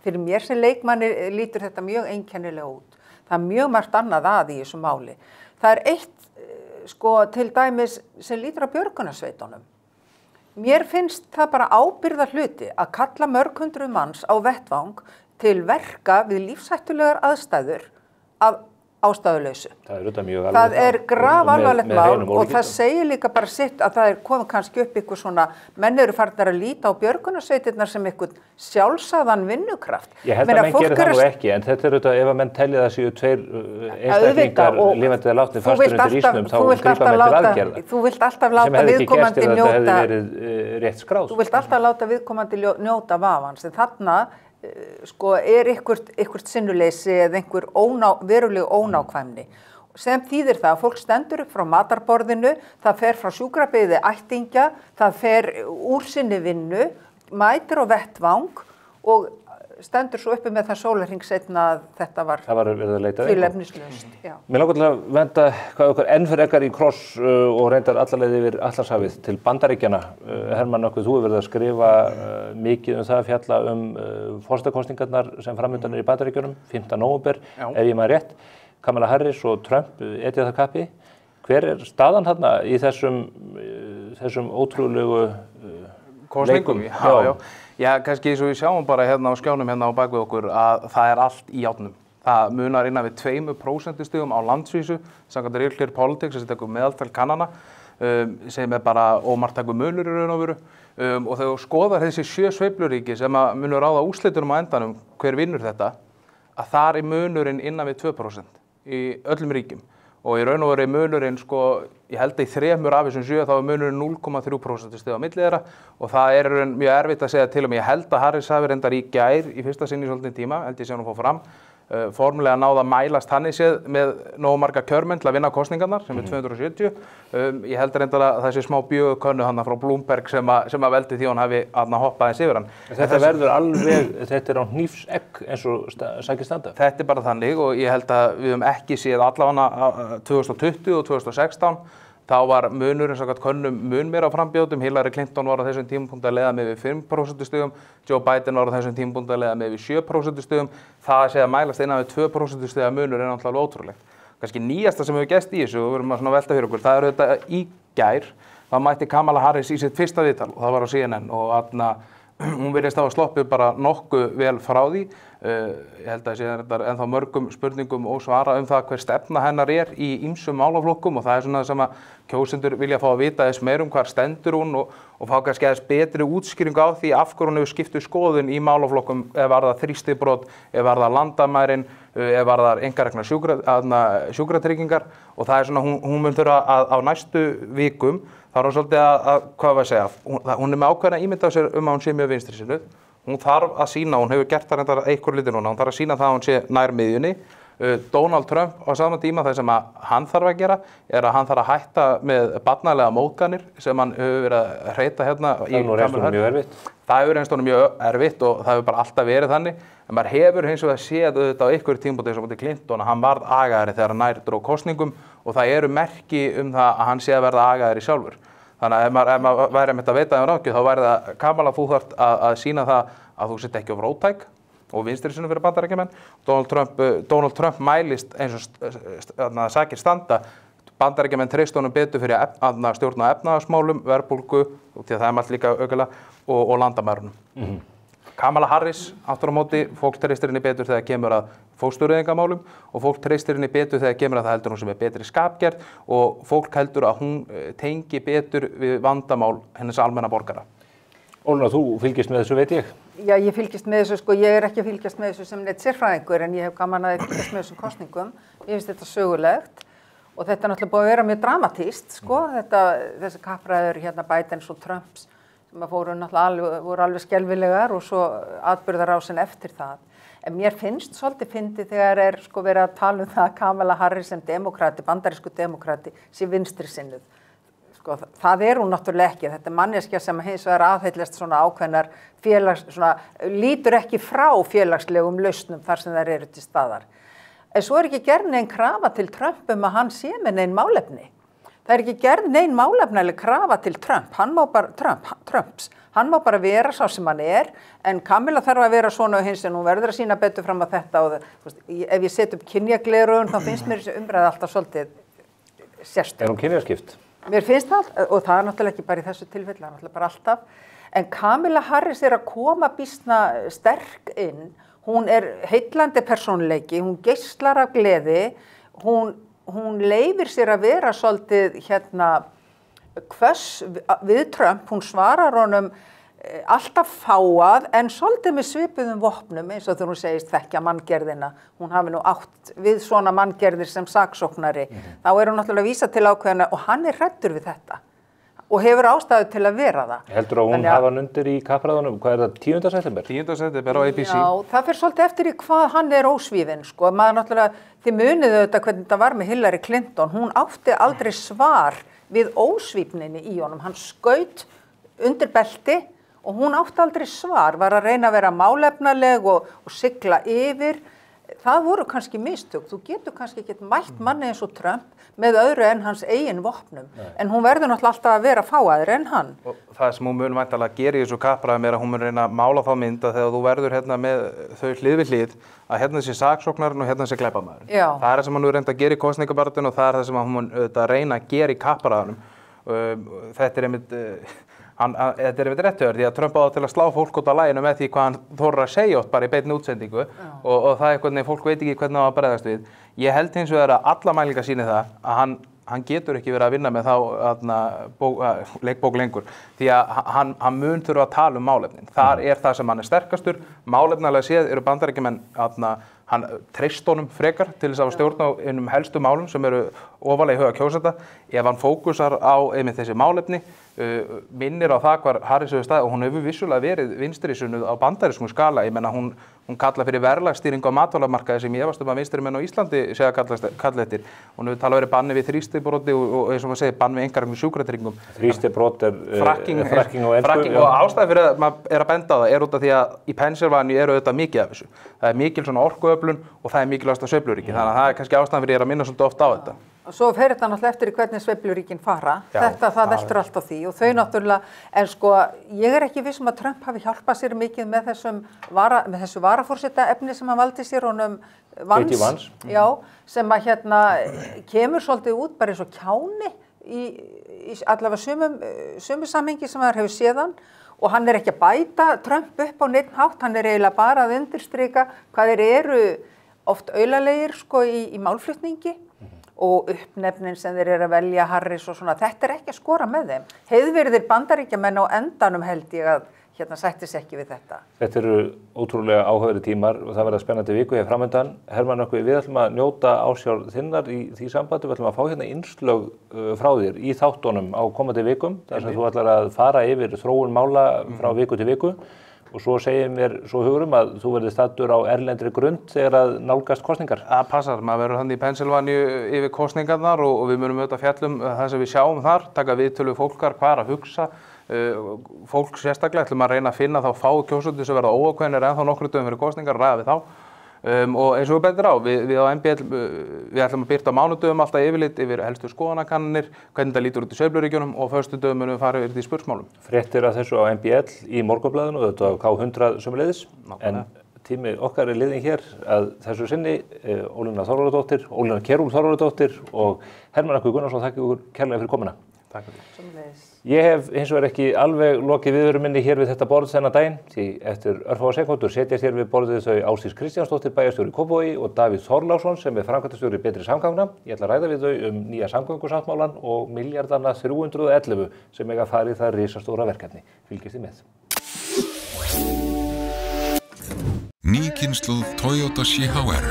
Fyrir mér sem leikmanni lítur þetta mjög einkennilega út. Það mjög margt annað að í þessu máli. Það eitt, til dæmis sem lítur á björgunarsveitunum. Mér finnst það bara ábyrgðar hluti að kalla mörg hundruð manns á vettvang til verka við lífshættulegar aðstæður af ástæðulausu. Það grafalvarlegt mál og það segir líka bara sitt að það komið kannski upp ykkur svona, menn eru farnir að líta á björgunarsveitirnar sem ykkur sjálfsagðan vinnukraft. Ég held að menn gerir það nú ekki, en þetta auðvitað ef að menn telja það séu 2 einstaklingar lifandi eða látnir fastur undir ísnum, þá grípa menn til aðgerða. Þú vilt alltaf láta viðkomandi njóta. Sem hefði ekki gerst ef þetta hefði verið rétt skráð. Þú vilt alltaf láta viðkomandi njóta vafans, en þarna eitthvert sinnuleysi eða einhver veruleg ónákvæmni. Sem þýðir það að fólk stendur upp frá matarborðinu, það fer frá sjúkrabeði ættingja, það fer úr sinni vinnu, mætir á vettvang og stendur svo uppi með það sólarhring seinna að þetta var tilefnislaust. Mér langar til að venda hvað okkar enn frekar í kross og reyndar allalegið yfir Atlantshafið til Bandaríkjanna. Hermann, þú hefur verið að skrifa mikið það að fjalla forsetakosningarnar sem framundan í Bandaríkjunum, 5. nóvember, ef ég maður rétt. Kamala Harris og Trump etja það kappi. Hver staðan þarna í þessum ótrúlegu kosningum? Já, kannski eins og við sjáum bara hérna á skjánum hérna á bakvið okkur að það allt í járnum. Það munar innan við 2% stigum á landsvísu, samkvæmt Real Clear Politics, þessi tekur meðaltal kannana, sem bara ómarktækur munur í raun og veru. Og þegar þú skoðar þessi 7 sveifluríki sem að munur ráða úrslitunum á endanum, hver vinnur þetta, að þar munurinn innan við 2% í öllum ríkjum. Og í raun og veru munurinn, ég held að í 3 af þessum 7 þá munurinn 0,3% stig á milli þeirra og það mjög erfitt að segja til ég held að Harris hafi reyndar í gær í fyrsta sinn í svolítinn tíma, held ég sé hún fór fram, formulega náða að mælast hann í séð með nógu marga kjörmenn til að vinna kosningarnar sem 270. Ég held reyndar að þessi smá bjögukönnu hann frá Bloomberg sem að veldi því hún hafi hoppað eins yfir hann. Þetta verður alveg, þetta á hnífsegg eins og sækir standa? Þetta bara þannig og ég held að við höfum ekki séð allavega 2020 og 2016 þá var munurinn samkvæmt könnum mun meira á frambjóðum. Hillary Clinton var á þessum tímapunkti að leiða með við 5% stigum, Joe Biden var á þessum tímapunkti að leiða með við 7% stigum. Það að segja að mælast innan við 2% stiga munur náttúrulega ótrúlegt. Kannski nýjasta sem hefur gerst í þessu, og við verum að velta fyrir okkur, það þetta í gær, þá mætti Kamala Harris í sitt fyrsta viðtal og það var á CNN og hún virðist hafa sloppið bara nokkuð vel frá því. Ég held að það sé ennþá mörgum spurningum ósvara það hver stefna hennar í ýmsum málaflokkum og það svona sem að kjósendur vilja fá að vita þess meir hvar stendur hún og fá kannski aðeins betri útskýringu á því af hverju hún hefur skipt skoðun í málaflokkum ef var það þrýstibrot, ef var það landamærin, ef var það einkareknar sjúkratryggingar og það svona hún mun þurfa að á næstu vikum þá hún svolítið hvað var að segja, hún með ákveðna ímynd á sér að hún sé mjög vinstri sinnuð. Hún þarf að sýna, hún hefur gert það reyndar einhver liti núna, hún þarf að sýna það að hún sé nær miðjunni. Donald Trump á sama tíma það sem að hann þarf að gera að hann þarf að hætta með barnalega móðganir sem hann hefur verið að hreyta hérna í Kamala Harris. Það hefur reynst honum mjög erfitt og það hefur bara alltaf verið þannig. En maður hefur hins vegar séð auðvitað á einhverjum tímapunkti eins og móti Clinton að hann varð agaðri þegar hann nær dró kosningum og það eru merki það að hann sé að verða agaðri sjálfur. Þannig að ef maður væri að veita ráðgjöf þá væri það Kamala þú þarft að sýna það að þú sett ekki of róttæk og vinstri sinni fyrir Bandaríkjamenn. Donald Trump mælist eins og sakir standa. Bandaríkjamenn treyst honum betur fyrir að stjórna efnahagsmálum, verðbólgu og því að það allt líka aukalega og landamærunum. Kamala Harris, aftur á móti, fólk treystir henni betur þegar kemur að fóstureyðingamálum og fólk treystir henni betur þegar kemur að það heldur hún sem betri skapgerð og fólk heldur að hún tengi betur við vandamál hennes almenna borgara. Ólína, þú fylgist með þessu, veit ég? Já, ég fylgist með þessu, ég ekki að fylgjast með þessu sem neitt sérfræðingur en ég hef gaman að fylgjast með þessum kosningum. Ég finnst þetta sögulegt og þetta náttúrulega búið að vera mjög dramatískt, þessi kappræður hérna Bidens og Trumps sem voru alveg skelfilegar og svo atburðarásin eftir það. En mér finnst svolítið fyndið þegar verið að tala það að Kamala Harris sem demokrati, bandarísku demokrati, sé vinstri sinnuð. Það hún náttúrulega ekki. Þetta manneskja sem hins vegar aðhyllist svona ákveðnar lítur ekki frá félagslegum lausnum þar sem þær eru til staðar. En svo ekki gerð nein krafa til Trump að hann sé með nein málefni. Það ekki gerð nein málefnileg krafa til Trump. Hann má bara vera sá sem hann en Kamala þarf að vera svona og hins en hún verður að sýna betur fram að þetta og ef ég set upp kynjagleraugun þá finnst mér þessi umræða alltaf svolítið sérstök. Hún kynjaskipt? Mér finnst það og það náttúrulega ekki bara í þessu tilfelli, það náttúrulega bara alltaf. En Kamala Harris að koma býsna sterk inn, hún heillandi persónuleiki, hún geislar af gleði, hún leyfir sér að vera svolítið hvöss við Trump, hún svarar honum alltaf fáað en svolítið með svipuðum vopnum eins og þegar hún segist þekkja manngerðina. Hún hafi nú átt við svona manngerðir sem saksóknari. Þá hún náttúrulega að vísa til ákveðina og hann hræddur við þetta og hefur ástæðu til að vera það. Heldur að hún hafa hann undir í kappræðunum? Hvað það, 10. september? 10. september á ABC. Já, það fyrir svolítið eftir í hvað hann ósvífinn, Maður náttúrulega, þið munið auðvitað hvernig þetta var með Hillary Clinton. Hún átti aldrei svar við ósvífninni í honum. Hann skaut undir belti og hún átti aldrei svar, var að reyna að vera málefnaleg og sigla yfir. Það voru kannski mistök, þú getur kannski ekki mælt manni eins og Trump með öðru en hans eigin vopnum, en hún verður náttúrulega alltaf að vera fáaðri en hann. Og það sem hún mun væntanlega gera í þessu kappræðum að hún mun reyna að mála þá mynd að þegar þú verður með þau hlið við hlið, að sé saksóknarinn og sé glæpamaðurinn. Það það sem hann mun reynda að gera í kosningabaráttunni og það það sem hann mun reyna að gera í kappræðunum. Þetta einmitt réttuður því að Trump á til að slá fólk út á laginu með því hvað hann þorir að segja bara í beinni útsendingu og það einhvern veginn fólk veit ekki hvernig það á að bregðast við. Ég held hins vegar að alla mælingar sýni það að hann getur ekki verið að vinna með þá leikbók lengur því að hann mun þurfa að tala málefnin. Þar það sem hann sterkastur, málefnalega séð eru Bandaríkjamenn hann treyst honum frekar til þess að stjórna á einum helstu málum sem eru ofarlega í huga kjósenda. Ef hann fókusar á einmitt þessi málefni, minnir á það hvar Harris hefur staðið og hún hefur vissulega verið vinstrisinnuð á bandarískum skala. Ég menna hún kallar fyrir verðlagsstýringu á matvælamarkaði sem ég efast að vinstrimenn á Íslandi segja kalla eftir. Hún hefur talað verið banni við þrýstibroti og eins og maður segir banni við einkareknum sjúkratryggingum. Þrýstibrot fracking og ástæða fyrir að maður að benda á það út af því að í Pennsylvania eru auðvitað mikið af þessu. Það mikil svona orkuöflun og það mikilvægasta sveifluríki. Þannig að það kannski ástæðan fyrir ég að minna svolítið ofta á þetta. Og svo fer þetta náttúrulega eftir í hvernig sveifluríkin fara. Það veltur allt á því og þau náttúrulega, en sko, ég ekki viss að Trump hafi hjálpað sér mikið með þessu varaforsetaefni sem hann valdi sér honum Vance. Já, sem að kemur svolítið út bara eins og kjáni í allavega sömu samhengi sem maður hefur séð hann. Og hann ekki að bæta Trump upp á neitt hátt, hann eiginlega bara að undirstrika hvað þeir eru oft aulalegir sko í málflutningi og uppnefnin sem þeir eru að velja Harris og svona, þetta ekki að skora með þeim. Heiðvirðir Bandaríkjamenn á endanum held ég að sættis ekki við þetta. Þetta eru ótrúlega áhugaverðir tímar og það verða spennandi viku hér framöndan. Hermann, við ætlum að njóta ásjár þinnar í því sambandi, við ætlum að fá innslög frá þér í þáttunum á komandi vikum, þar sem þú ætlar að fara yfir þróun mála frá viku til viku og svo segir mér svo hugurum að þú verður staddur á erlendri grund þegar að nálgast kosningar. Það passar, maður verður hann í Pennsylvania yfir kosningarnar og við munum auðvitað fjallum það sem við sjáum þar, taka viðtölu fólkar, hvað að hugsa. Fólk sérstaklega ætlum að reyna að finna þá fáu kjósendur sem verða óákveðnir ennþá nokkrum dögum fyrir kosningar, ræða við þá. Og eins og við bendir á, við á MBL við ætlum að birta á mánudögum alltaf yfirlit yfir helstu skoðanakannanir, hvernig það lítur út í sveifluríkjunum og föstudögum munum við fara yfir því spursmálum. Fréttir af þessu á MBL í Morgunblaðinu og þetta á K100 sömuleiðis. En tími okkar liðinn hér að þessu sinni, Ólína Kjerúl Þorvaldsdóttir og Hermann Gunnarsson, þakka ykkur kærlega fyrir komuna. Takk fyrir. Ég hef hins vegar ekki alveg lokið viðveru minni hér við þetta borð þennan daginn því eftir örfáa sekúndur setjast hér við borðið þau Ásdís Kristjánsdóttir bæjarstjóri í Kópavogi og Davíð Þorláksson sem framkvæmdastjóri Betri samgangna. Ég ætla að ræða við þau nýja samgöngusáttmálann og milljardana 311 sem eiga að fara í það risastóra verkefni. Fylgist þið með. Ný kynslóð Toyota CHR.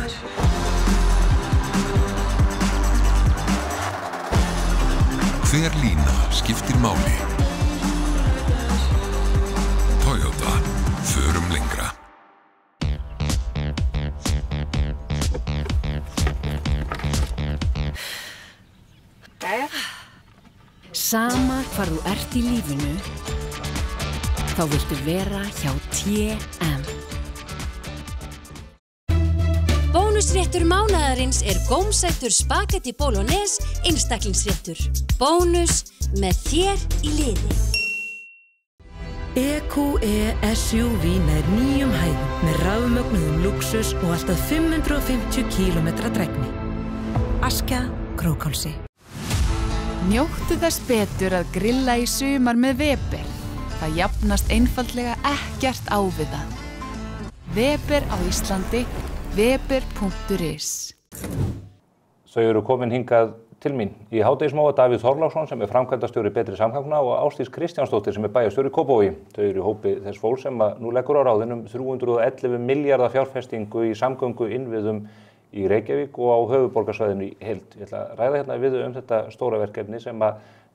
Hver lína skiptir máli. Toyota, förum lengra. Sama hvar þú ert í lífinu, þá viltu vera hjá TM. Bónusréttur mánaðarins gómsættur spagetti bolognese einstaklingsréttur. Bónus með þér í liði. EQE SUV nær 9 hæðum með rafmögnuðum luxus og alltaf 550 km drægni. Askja Krókhálsi. Njóttu þess betur að grilla í sumar með Weber. Það jafnast einfaldlega ekkert á við það. Weber á Íslandi, weber.is. Þau eru komin hingað til mín í hádegismáa Davíð Þorláksson sem framkvæmdastjóri Betri samgangna og Ásdís Kristjánsdóttir sem bæjarstjóri í Kópavogi. Þau eru í hópi þess fólks sem nú leggur á ráðin 311 milljarða fjárfestingu í samgöngu innviðum í Reykjavík og á höfuðborgarsvæðinu í heild. Ég ætla að ræða við þetta stóra verkefni sem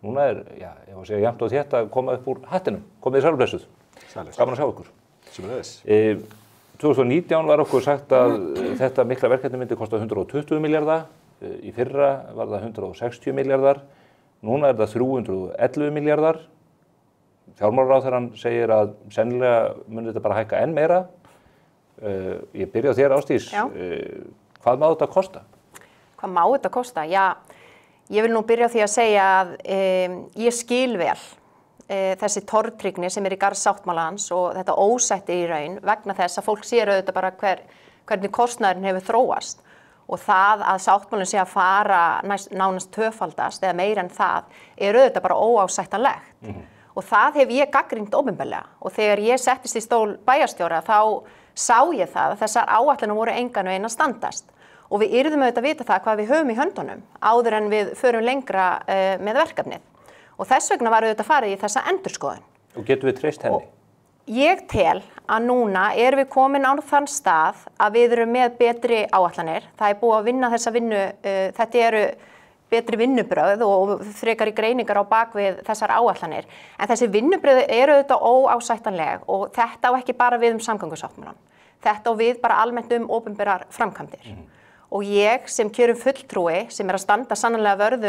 núna ég var að segja jafnt og þétt að koma upp úr hattinum. Komið þið sælblessuð. Gaman að sjá ykkur. 2019 var okkur sagt að þetta mikla verkefni myndi kosta 120 milljarða. Í fyrra var það 160 milljarðar. Núna það 311 milljarðar. Fjármálaráðherrann segir að sennilega mun þetta bara hækka enn meira. Ég byrja á þér, Ásdís. Hvað má þetta kosta? Hvað má þetta kosta? Já, ég vil nú byrja á því að segja að ég skil vel þessi tortryggni sem í garð sáttmálans og þetta ósætti í raun vegna þess að fólk sér auðvitað bara hvernig kostnaðurinn hefur þróast og það að sáttmálinn sé að fara nánast tvöfaldast eða meira en það auðvitað bara óásættanlegt. Og það hef ég gagnrýnt opinberlega og þegar ég settist í stól bæjarstjóra þá sá ég það að þessar áætlanir voru engan veginn að standast og við yrðum auðvitað að vita það hvað við höfum í höndunum áður en við förum lengra með verkefnið og þess vegna var auðvitað farið í þessa endurskoðun. Og getum við treyst henni? Ég tel að núna erum við komin á þann stað að við erum með betri áætlanir. Það er búið að vinna þessa vinnu, þetta eru betri vinnubrögð og frekari greiningar á bakvið þessar áætlanir. En þessi vinnubrögð eru auðvitað óásættanleg og þetta á ekki bara við samgöngusáttmálann. Þetta á við bara almennt opinberar framkvæmdir. Og ég sem kjörum fulltrúi sem að standa sannarlega vörð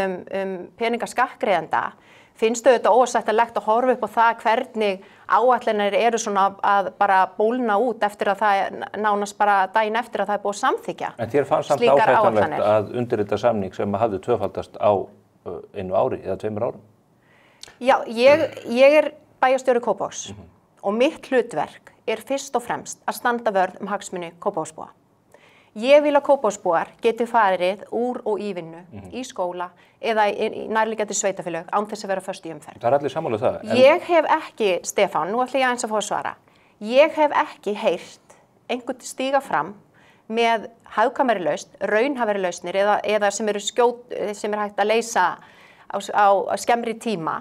peningaskattgreiðenda finnst auðvitað óásættanlegt að horfa upp á það hvernig áætlanir eru svona að bara bólna út eftir að það nánast bara daginn eftir að það er búið að samþykkja. En þér fannst samt ásættanlegt að undirrita samning sem hafði tvöfaldast á einu ári eða 2 árum? Já, ég er bæjarstjóri Kópavogs og mitt hlutverk er fyrst og fremst að standa vörð hagsmuni Kópavogsbúa. Ég vil að Kópavogsbúar geti farið úr og í vinnu, í skóla eða í nærliggjandi sveitafélög án þess að vera föst í umferð. Það er allir sammála það. Ég hef ekki, Stefán, nú ætla ég aðeins að fá að svara, ég hef ekki heyrt einhvern stíga fram með hagkvæmari lausn, raunhæfari lausnir eða sem er hægt að leysa á skemmri tíma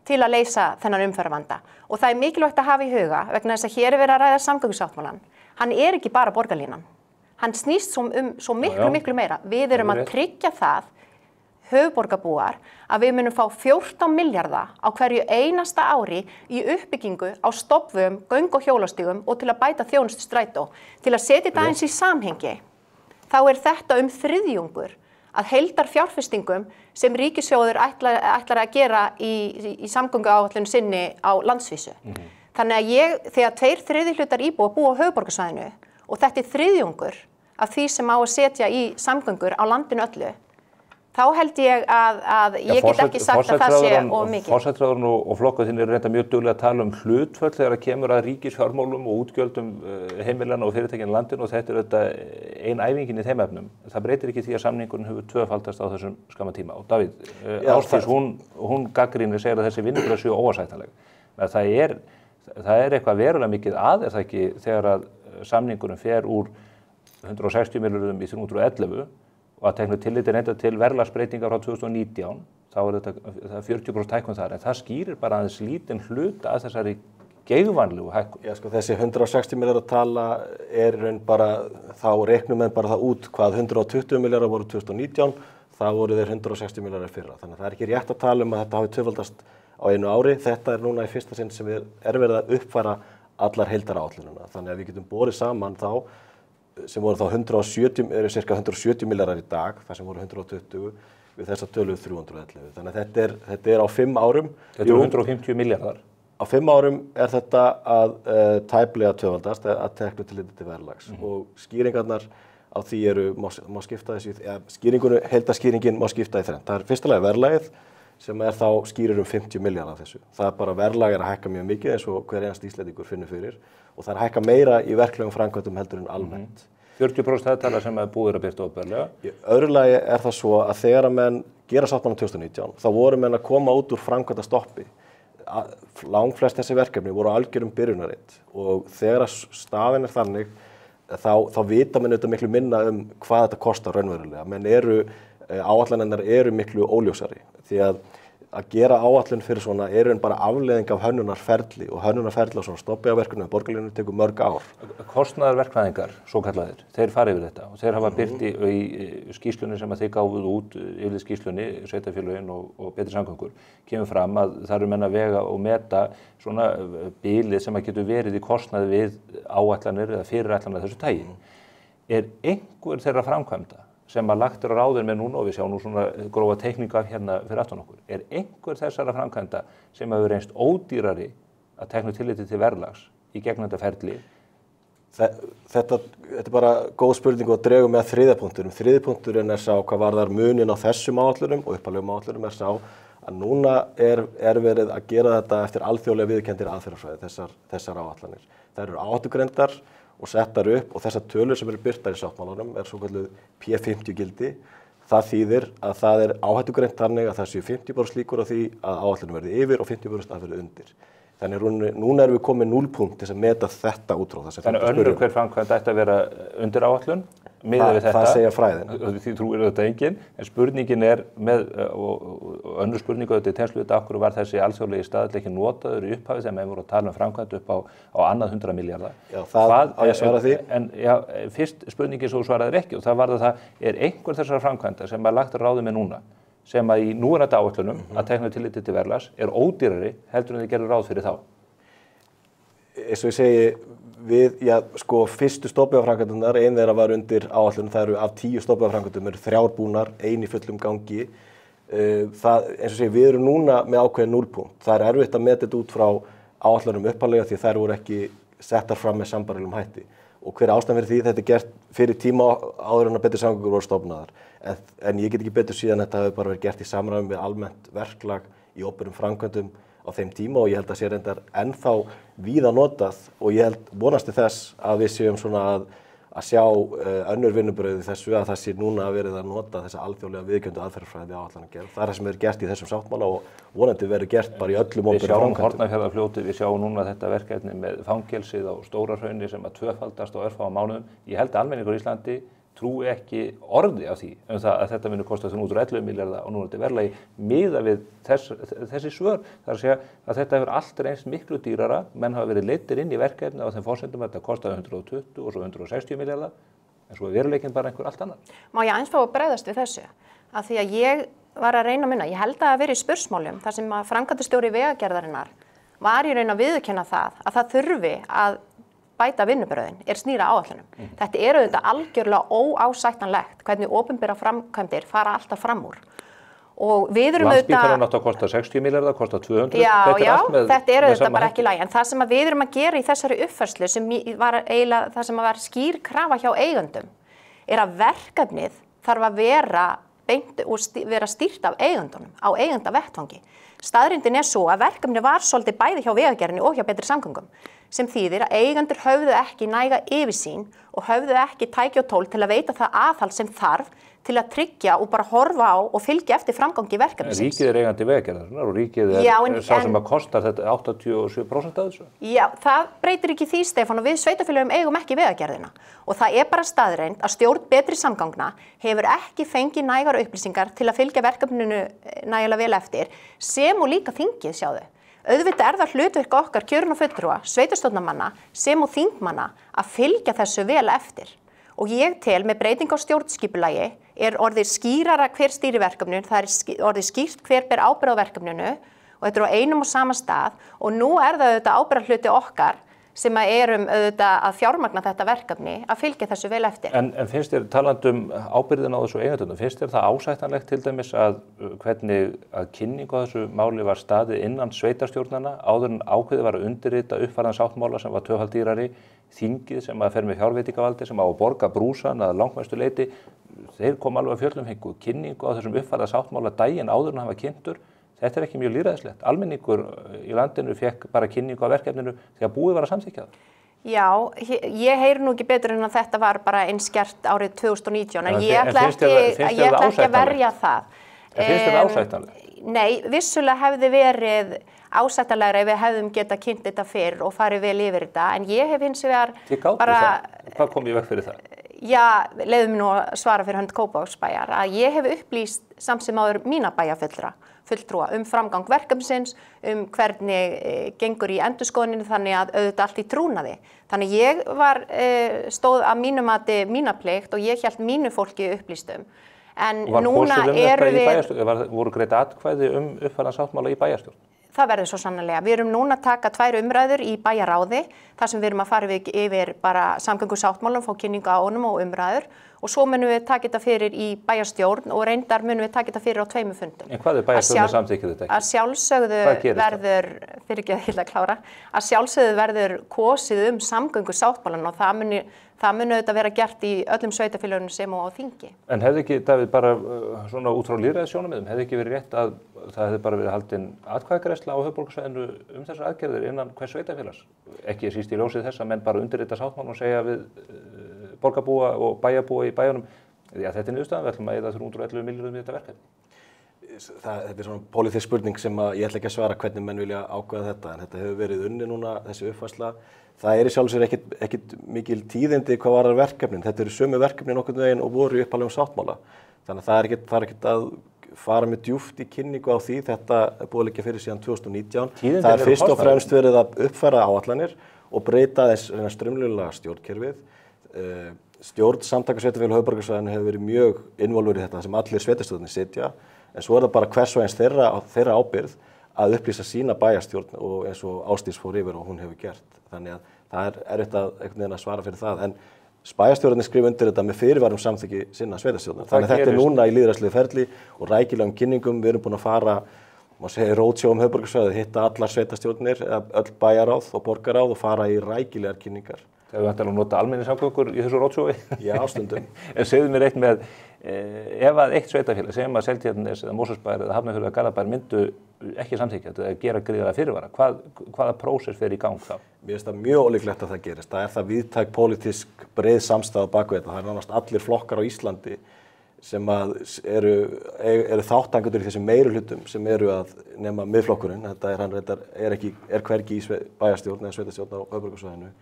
til að leysa þennan umferðarvanda. Og það er mikilvægt að hafa í huga vegna þess að hér er verið að ræða samgöngusáttmálann. Hann er ekki bara borgarlínan. Hann snýst svo miklu meira. Við erum að tryggja það, höfuðborgarbúar, að við munum fá 14 milljarða á hverju einasta ári í uppbyggingu á stoppvegum, göng- og hjólastígum og til að bæta þjónustu strætó. Til að setja þetta aðeins í samhengi, þá er þetta þriðjungur að heildarfjárfestingum sem ríkissjóður ætlar að gera í samgönguáætlun sinni á landsvísu. Þannig að þegar 2/3 hlutar íbúa búa á höfuðborgarsvæðinu og þetta er þriðjungur af því sem á að setja í samgöngur á landinu öllu, þá held ég að ég get ekki sagt að það sé of mikið. Forsætisráðherrann og flokkur þín eru reynda mjög duglega að tala hlutföll þegar það kemur að ríkisfjármálum og útgjöldum heimilanna og fyrirtækjanna í landinu og þetta er ein æfingin í þeim efnum. Það breytir ekki því að samningurinn hefur tvöfaldast á þessum skamma tíma. Og Davíð, Ásdís, hún gagnrýnir segir að þessi vinnubrögð séu óásættanleg. Það er eitthvað verulega mikið er það ekki þegar að samningurinn fer úr 160 milljörðum í 311 og að teknu tilliti reynda til verðlagsbreytingar frá 2019, þá er þetta 40% hækkun þar, en það skýrir bara aðeins lítinn hluta að þessari geigvænlegu hækkun. Já, sko, þessi 160 milljarðar tala er raun bara, þá reiknum við bara það út hvað 120 milljarðar voru 2019, það voru þeir 160 milljarðar fyrra. Þannig að það er ekki rétt að tala að þetta hafi tvöfaldast á einu ári. Þetta er núna í fyrsta sinn sem við verið að uppfæra allar heildaráætlunina. Þannig að við getum borið saman þá sem voru þá 170, eru cirka 170 milljarðar í dag, það sem voru 120 við þessa tölu 311. Þannig að þetta er á 5 árum. Þetta eru 150 milljarðar. Á 5 árum er þetta að tæplega tvöfaldast að teknu tilliti til verðlags og skýringarnar á því má skipta þessu, heildarskýringin má skipta í þrennt. Það er fyrsta lagi verðlagið sem þá skýrir 50 milljarðar af þessu. Það er bara verðlag að hækka mjög mikið eins og hver einasti Íslendingur finnur fyrir og það er hækka meira í verklegum framkvæmdum heldur en almennt. 40% aðtala sem búið að birta opinberlega. Í öðru lagi er það svo að þegar að menn gera sáttmálann 2019, þá voru menn að koma út úr framkvæmdastoppi. Langflest þessi verkefni voru algjörum byrjunarrit og þegar staðin er þannig, þá vita menn auðvitað miklu minna hvað þetta kostar raunverulega. Áætlanirnar eru miklu óljósari því að gera áætlun fyrir svona bara afleiðing af hönnunarferli og hönnunarferli á svona stoppi á verkefnum borgarlínu tekur mörg ár. Kostnaðarverkfræðingar, svo kallaðir, þeir fara yfir þetta og þeir hafa birt í skýrslunni sem að þeir gáfuð út yfir skýrslunni, sveitarfélögin og betri samgöngur, kemur fram að það eru menn að vega og meta svona bilið sem að getur verið í kostnaði við áætlanir eða fyrirætlanir af þessu tagi. Er einhver þeirra framkvæmda sem að lagt á ráðin með núna og við sjáum nú svona grófa teikningu af hérna fyrir aftan okkur. Einhver þessara framkvæmda sem hefur reynst ódýrari að teknu tilliti til verðlags í gegnum þetta ferli? Þetta er bara góð spurning og dregur með þriðja punkturinn. Þriðji punkturinn sá hvað varðar munin á þessum áætlunum og upphaflegum áætlunum sá að núna verið að gera þetta eftir alþjóðlega viðurkenndir aðferðafræði, þessar áætlanir. Þær eru áhættugreindar og settar upp og þessar tölur sem eru birtar í sáttmálanum svokölluð P50 gildi. Það þýðir að það áhættugreint þannig að það séu 50% líkur á því að áætlunum verði yfir og 50% að verði undir. Þannig núna erum við komið 0 punkt til að meta þetta út frá þessu. Þannig önnur hver framkvæmd ætti að vera undir áætlun, miðað við þetta. Það segja fræðin. Því trúir þetta enginn, en spurningin með, og önnur spurningu þetta í tengslum við þetta, af hverju var þessi alþjóðlegi staðall ekki notaður í upphafi þegar menn voru að tala framkvæmd upp á annað 100 milljarða. Já, það á ég að svara því. En já, fyrst spurningin svo svaraðir ekki og það var það einhver þessara framkvæmda sem lagt á ráði með núna sem að í núverandi áætlunum að teknu tilliti til verðlags ódýrari heldur en þið gerðu ráð fyrir þá? Eins og ég segi, fyrstu stofnbyggarframkvæmdirnar, ein þeirra var undir áætlunum, það eru af 10 stofnbyggarframkvæmdum, 3 búnar, 1 í fullum gangi. Eins og segi, við erum núna með ákveðin 0 punkt. Það erfitt að meta þetta út frá áætlunum upphaflega því þær voru ekki settar fram með sambærilegum hætti. Og hver ástæðan fyrir því þetta gert fyrir tíma áður en að betri samgöngur voru stofnaðar. En ég get ekki betur síðan að þetta hafi bara verið gert í samræmi við almennt verklag í opinberum framkvæmdum á þeim tíma og ég held að sé reyndar ennþá víða notað og ég vonast til þess að við séum svona að sjá önnur vinnubrögð þessu að það sé núna verið að nota þessa alþjóðlega viðurkenndu aðferðafræði áætlanagerð. Það sem er gert í þessum sáttmála og vonandi verið gert bara í öllum opinberum framkvæmdum. Við sjáum Hornafjarðarfljótið, við sjáum núna þetta verkefni með fangelsið á Stóra-Hrauni sem að tvöfaldast á örfáum mánuðum. Ég held að almenningur í Íslandi trúi ekki orði af því það að þetta muni kosta 311 milljarða á núverandi verðlagi miðað við þessi svör. Það er að segja að þetta hefur allt reynst miklu dýrara, menn hafa verið leiddir inn í verkefni á þeim forsendum að þetta kostaði 120 og svo 160 milljarða, en svo er veruleikinn bara einhver allt annar. Má ég aðeins fá að bregðast við þessu? Af því að ég var að reyna að minna, ég held að það verið í spursmálum þar sem að framkvæmdastjóri Vegagerðarinnar var í raun að viðurkenna það þurfi að bæta vinnubrögðin snýra áætlunum. Þetta auðvitað algjörlega óásættanlegt hvernig opinbera framkvæmdir fara alltaf fram úr. Og við erum auðvitað... Landspítalinn átti að kosta 60 milljarða, kosta 200. Já, þetta auðvitað bara ekki lægi. En það sem við erum að gera í þessari uppfærslu sem var eiginlega það sem var skýr krafa hjá eigendum að verkefnið þarf að vera stýrt af eigendunum á eigendavettvangi. Staðreyndin svo að verkefni var svolítið bæði hjá Vegagerðinni og hjá Betri samgöngum sem þýðir að eigendur höfðu ekki næga yfirsýn og höfðu ekki tæki og tól til að veita það aðhald sem þarf til að tryggja og bara horfa á og fylgja eftir framgangi verkefnisins. Ríkið eigandi Vegagerðarinnar og ríkið sá sem að kostar þetta 87% af þessu? Já, það breytir ekki því, Stefán, og við sveitarfélögum eigum ekki Vegagerðina. Og það bara staðreynd að stjórn Betri samgangna hefur ekki fengið nægar upplýsingar til að fylgja verkefninu nægilega vel eftir, sem og líka þingið, sjáðu. Auðvitað það hlutverk okkar kjörinna fulltrúa, sveitarstjórnarmanna, sem og þingmanna að fylgja þessu vel eftir. Og ég tel með breyting á stjórnskipulagi orðið skýrara hver stýri verkefninu, það orðið skýrt hver ber ábyrgð á verkefninu og þetta á einum og sama stað og nú það auðvitað ábyrgðarhluti okkar sem erum auðvitað að fjármagna þetta verkefni að fylgja þessu vel eftir. En finnst þér talandi ábyrgðina á þessu eigendunum, finnst þér það ásættanlegt til dæmis að hvernig að kynningu á þessu máli var staðið innan sveitarstjórnanna áður en ákveðið var að undirrita uppfærðan sáttmála sem var tvöfalt dýrari, þingið sem að fer með fjárveitingavaldi sem á að borga brúsan að langmestu leyti, þeir kom alveg að fjöllum hengu kynningu á þessum uppfærða sáttmála daginn áður en hann var kynntur. Þetta ekki mjög lýðræðislegt. Almenningur í landinu fekk bara kynningu á verkefninu þegar búið var að samþykkja það. Já, ég heyri nú ekki betur en að þetta var bara einskert árið 2019, en ég ætla ekki að verja það. En finnst þér það ásættanlega? Nei, vissulega hefði verið ásættanlegra ef við hefðum geta kynnt þetta fyrr og farið vel yfir þetta, en ég hef hins vegar Þið gátu það? Hvað kom í veg fyrir það? Já, leyfðu mér nú að svara fyrir hönd Kópavogsbæjar að ég hef upplýst samt sem áður mína bæjarfulltrúa framgang verkefnisins, hvernig gengur í endurskoðuninu þannig að auðvitað allt í trúnaði. Þannig ég stóð að mínu mati mína plikt og ég hélt mínu fólki upplýstum. En núna erum við... Voru greidd atkvæði uppfærðan sáttmála í bæjarstjórn? það verður svo sannarlega. Við erum núna að taka 2 umræður í bæjarráði, þar sem við erum að fara yfir bara samgöngusáttmálann, fá kynningu á honum og umræður og svo munum við taka þetta fyrir í bæjarstjórn og reyndar munum við taka þetta fyrir á 2 fundum. En hvað bæjarstjórnin samþykkir þetta ekki? Að sjálfsögðu verður, fyrir ekki að hilda klára, að sjálfsögðu verður kosið samgöngusáttmálann og það muni auðvitað vera gert í öllum sveitarfélögunum sem og á þingi. En hefði ekki, Davíð, bara svona út frá lýðræðissjónarmiðum, hefði ekki verið rétt að það hefði bara verið haldin atkvæðagreiðsla á höfuðborgarsvæðinu þessar aðgerðir innan hvers sveitarfélags? Ekki síst í ljósið þess að menn bara undirrita sáttmálann og segja við borgarbúa og bæjarbúa í bæjunum, já þetta niðurstaðan, við ætlum að eyða 311 milljörðum í þetta verkefni. Þetta svona pólitísk spurning sem ég ætla ekki að svara hvernig menn vilja ákveða þetta, en þetta hefur verið unni núna, þessi uppfærsla. Það í sjálfu sér ekkit mikil tíðindi hvað varar verkefnin. Þetta eru sömu verkefnin nokkurn veginn og voru í upphaflegum sáttmála. Þannig að það er ekkit að fara með djúpt í kynningu á því. Þetta er búið að liggja fyrir síðan 2019. Það er fyrst og fremst verið að uppfæra áætlanir og breyta þess straumlinulega stjórnkerfið. Stjórn Samtaka sveitarfélaga á höfuðborgarsvæðinu hefur verið mjög involverið í þetta sem allir sveitarstjórnir sitja. En svo er það bara hvers og eins þeirra ábyrgð að upplýsa sína bæjarstjórn og eins og Ásdís fór yfir og hún hefur gert. Þannig að það er erfitt einhvern veginn að svara fyrir það. En bæjarstjórnarnir skrifa undir þetta með fyrirvarum samþykki sinna sveitarstjórnar. Þannig að þetta er núna í lýðræðislegu ferli og rækilegum kynningum. Við erum búin að fara, má segja, rótsjó höfuðborgarsvæðið, hitta allar sveitarstjórnir, öll bæjaráð og borgaráð og fara í rækilegar kynningar. Það hefur vantilega nota almenningssamgöngur í þessu rótsjói. Já, stundum. En segðu mér eitt með, ef að eitt sveitarfélag, segjum að Seltjarnarnes eða Mosfellsbær eða Hafnarfjörður eða Garðabær myndu ekki samþykkja þetta eða gera gríðarlega fyrirvara, hvaða prósess fer í gang þá? Mér finnst það mjög ólíklegt að það gerist. Það er það víðtæk pólitísk breið samstaða bak við þetta. Það er nánast allir flokkar á Íslandi sem eru þátttakendur í þessum meirihlutum sem eru að nema Miðflokkurinn. Þetta er hvergi í bæjarstjórn eða sveitarstjórn á höfuðborgarsvæðinu.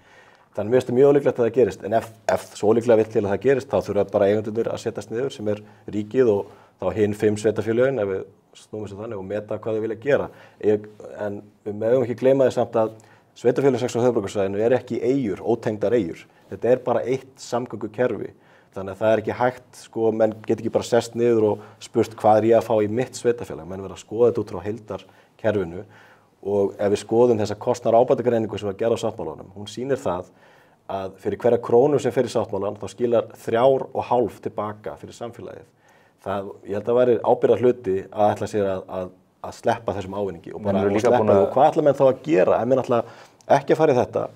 Þannig mér finnst það mjög ólíklegt að það gerist, en ef svo ólíklega vill til að það gerist, þá þurfa bara eigendurnir að setjast niður sem er ríkið og þá hinn 5 sveitarfélögin, ef við snúum þessu þannig og meta hvað þau vilja gera. En við megum ekki gleyma því samt að sveitarfélög á höfuðborgarsvæðinu er ekki eyjur, ótengdar eyjur. Þetta er bara eitt samgöngukerfi. Þannig að það er ekki hægt, menn get ekki bara sest niður og spurt hvað er ég að fá í mitt sveitarfélag. Menn verða að skoða þetta út frá heildarkerfinu. Og ef við skoðum þessa kostnaðar-ábatagreiningu sem var gerð á sáttmálanum, hún sýnir það að fyrir hverja krónu sem fer í sáttmálan þá skilar 3,5 tilbaka fyrir samfélagið. Ég held að væri ábyrgðar hluti að ætla sér að sleppa þessum ávinningi og bara sleppa það. Og hvað ætla menn þá að gera? Ef menn ætla ekki að fara í þetta,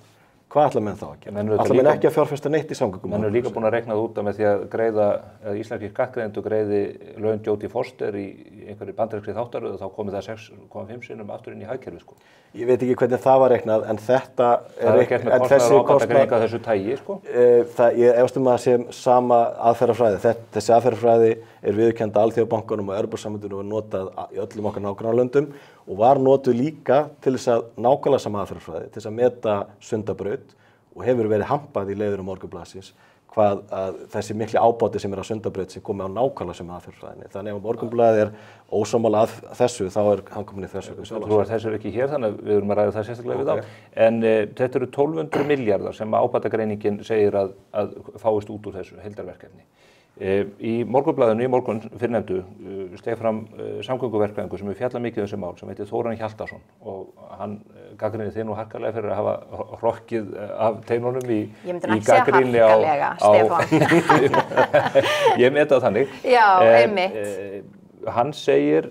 hvað ætla menn þá að gera? Ætla menn ekki að fjárfesta neitt í samgöngum? Menn eru líka búin að reikna það út með því að greiða, að íslenskir skattgreiðendur greiði laun Jodie Foster í einhverju bandarískri þáttaröð og þá komið það 6,5 sinnum aftur inn í hagkerfið sko. Ég veit ekki hvernig það var reiknað, en þetta er gert með kostnaðar og ábatagreiningu af þessu tagi sko. Ég efast að sé sama aðferðafræði. Þessi aðferðafræði er viðurkennd af Alþjóðabankanum og Evrópusambandinu og notað í öllum okkar nágrannalöndum og var notuð líka til þess að nákvæmlega sama aðferðafræði, til þess að meta Sundabraut og hefur verið hampað í leiðurum Morgunblaðsins hvað að þessi mikli ábati sem er á Sundabraut sem komi á nákvæmlega sem aðferðafræðinni. Þannig ef Morgunblaðið er ósammála að þessu, þá er hann komin í þessu. Þú er þessu ekki hér, þannig að við erum að ræða það sérstaklega við þá. En þetta eru 1200 milljarðar sem ábatagreiningin segir að fáist út úr þessu heildarverkefni. Í Morgunblaðinu í morgun fyrrnefndu steig fram samgönguverkfræðingur sem við fjalla mikið þessi mál sem heitir Þórarinn Hjaltason og hann gagnrýnir þig nú harkalega fyrir að hafa hrokkið af teinunum í gagnrýni á ég meta þannig. Já, einmitt. Hann segir,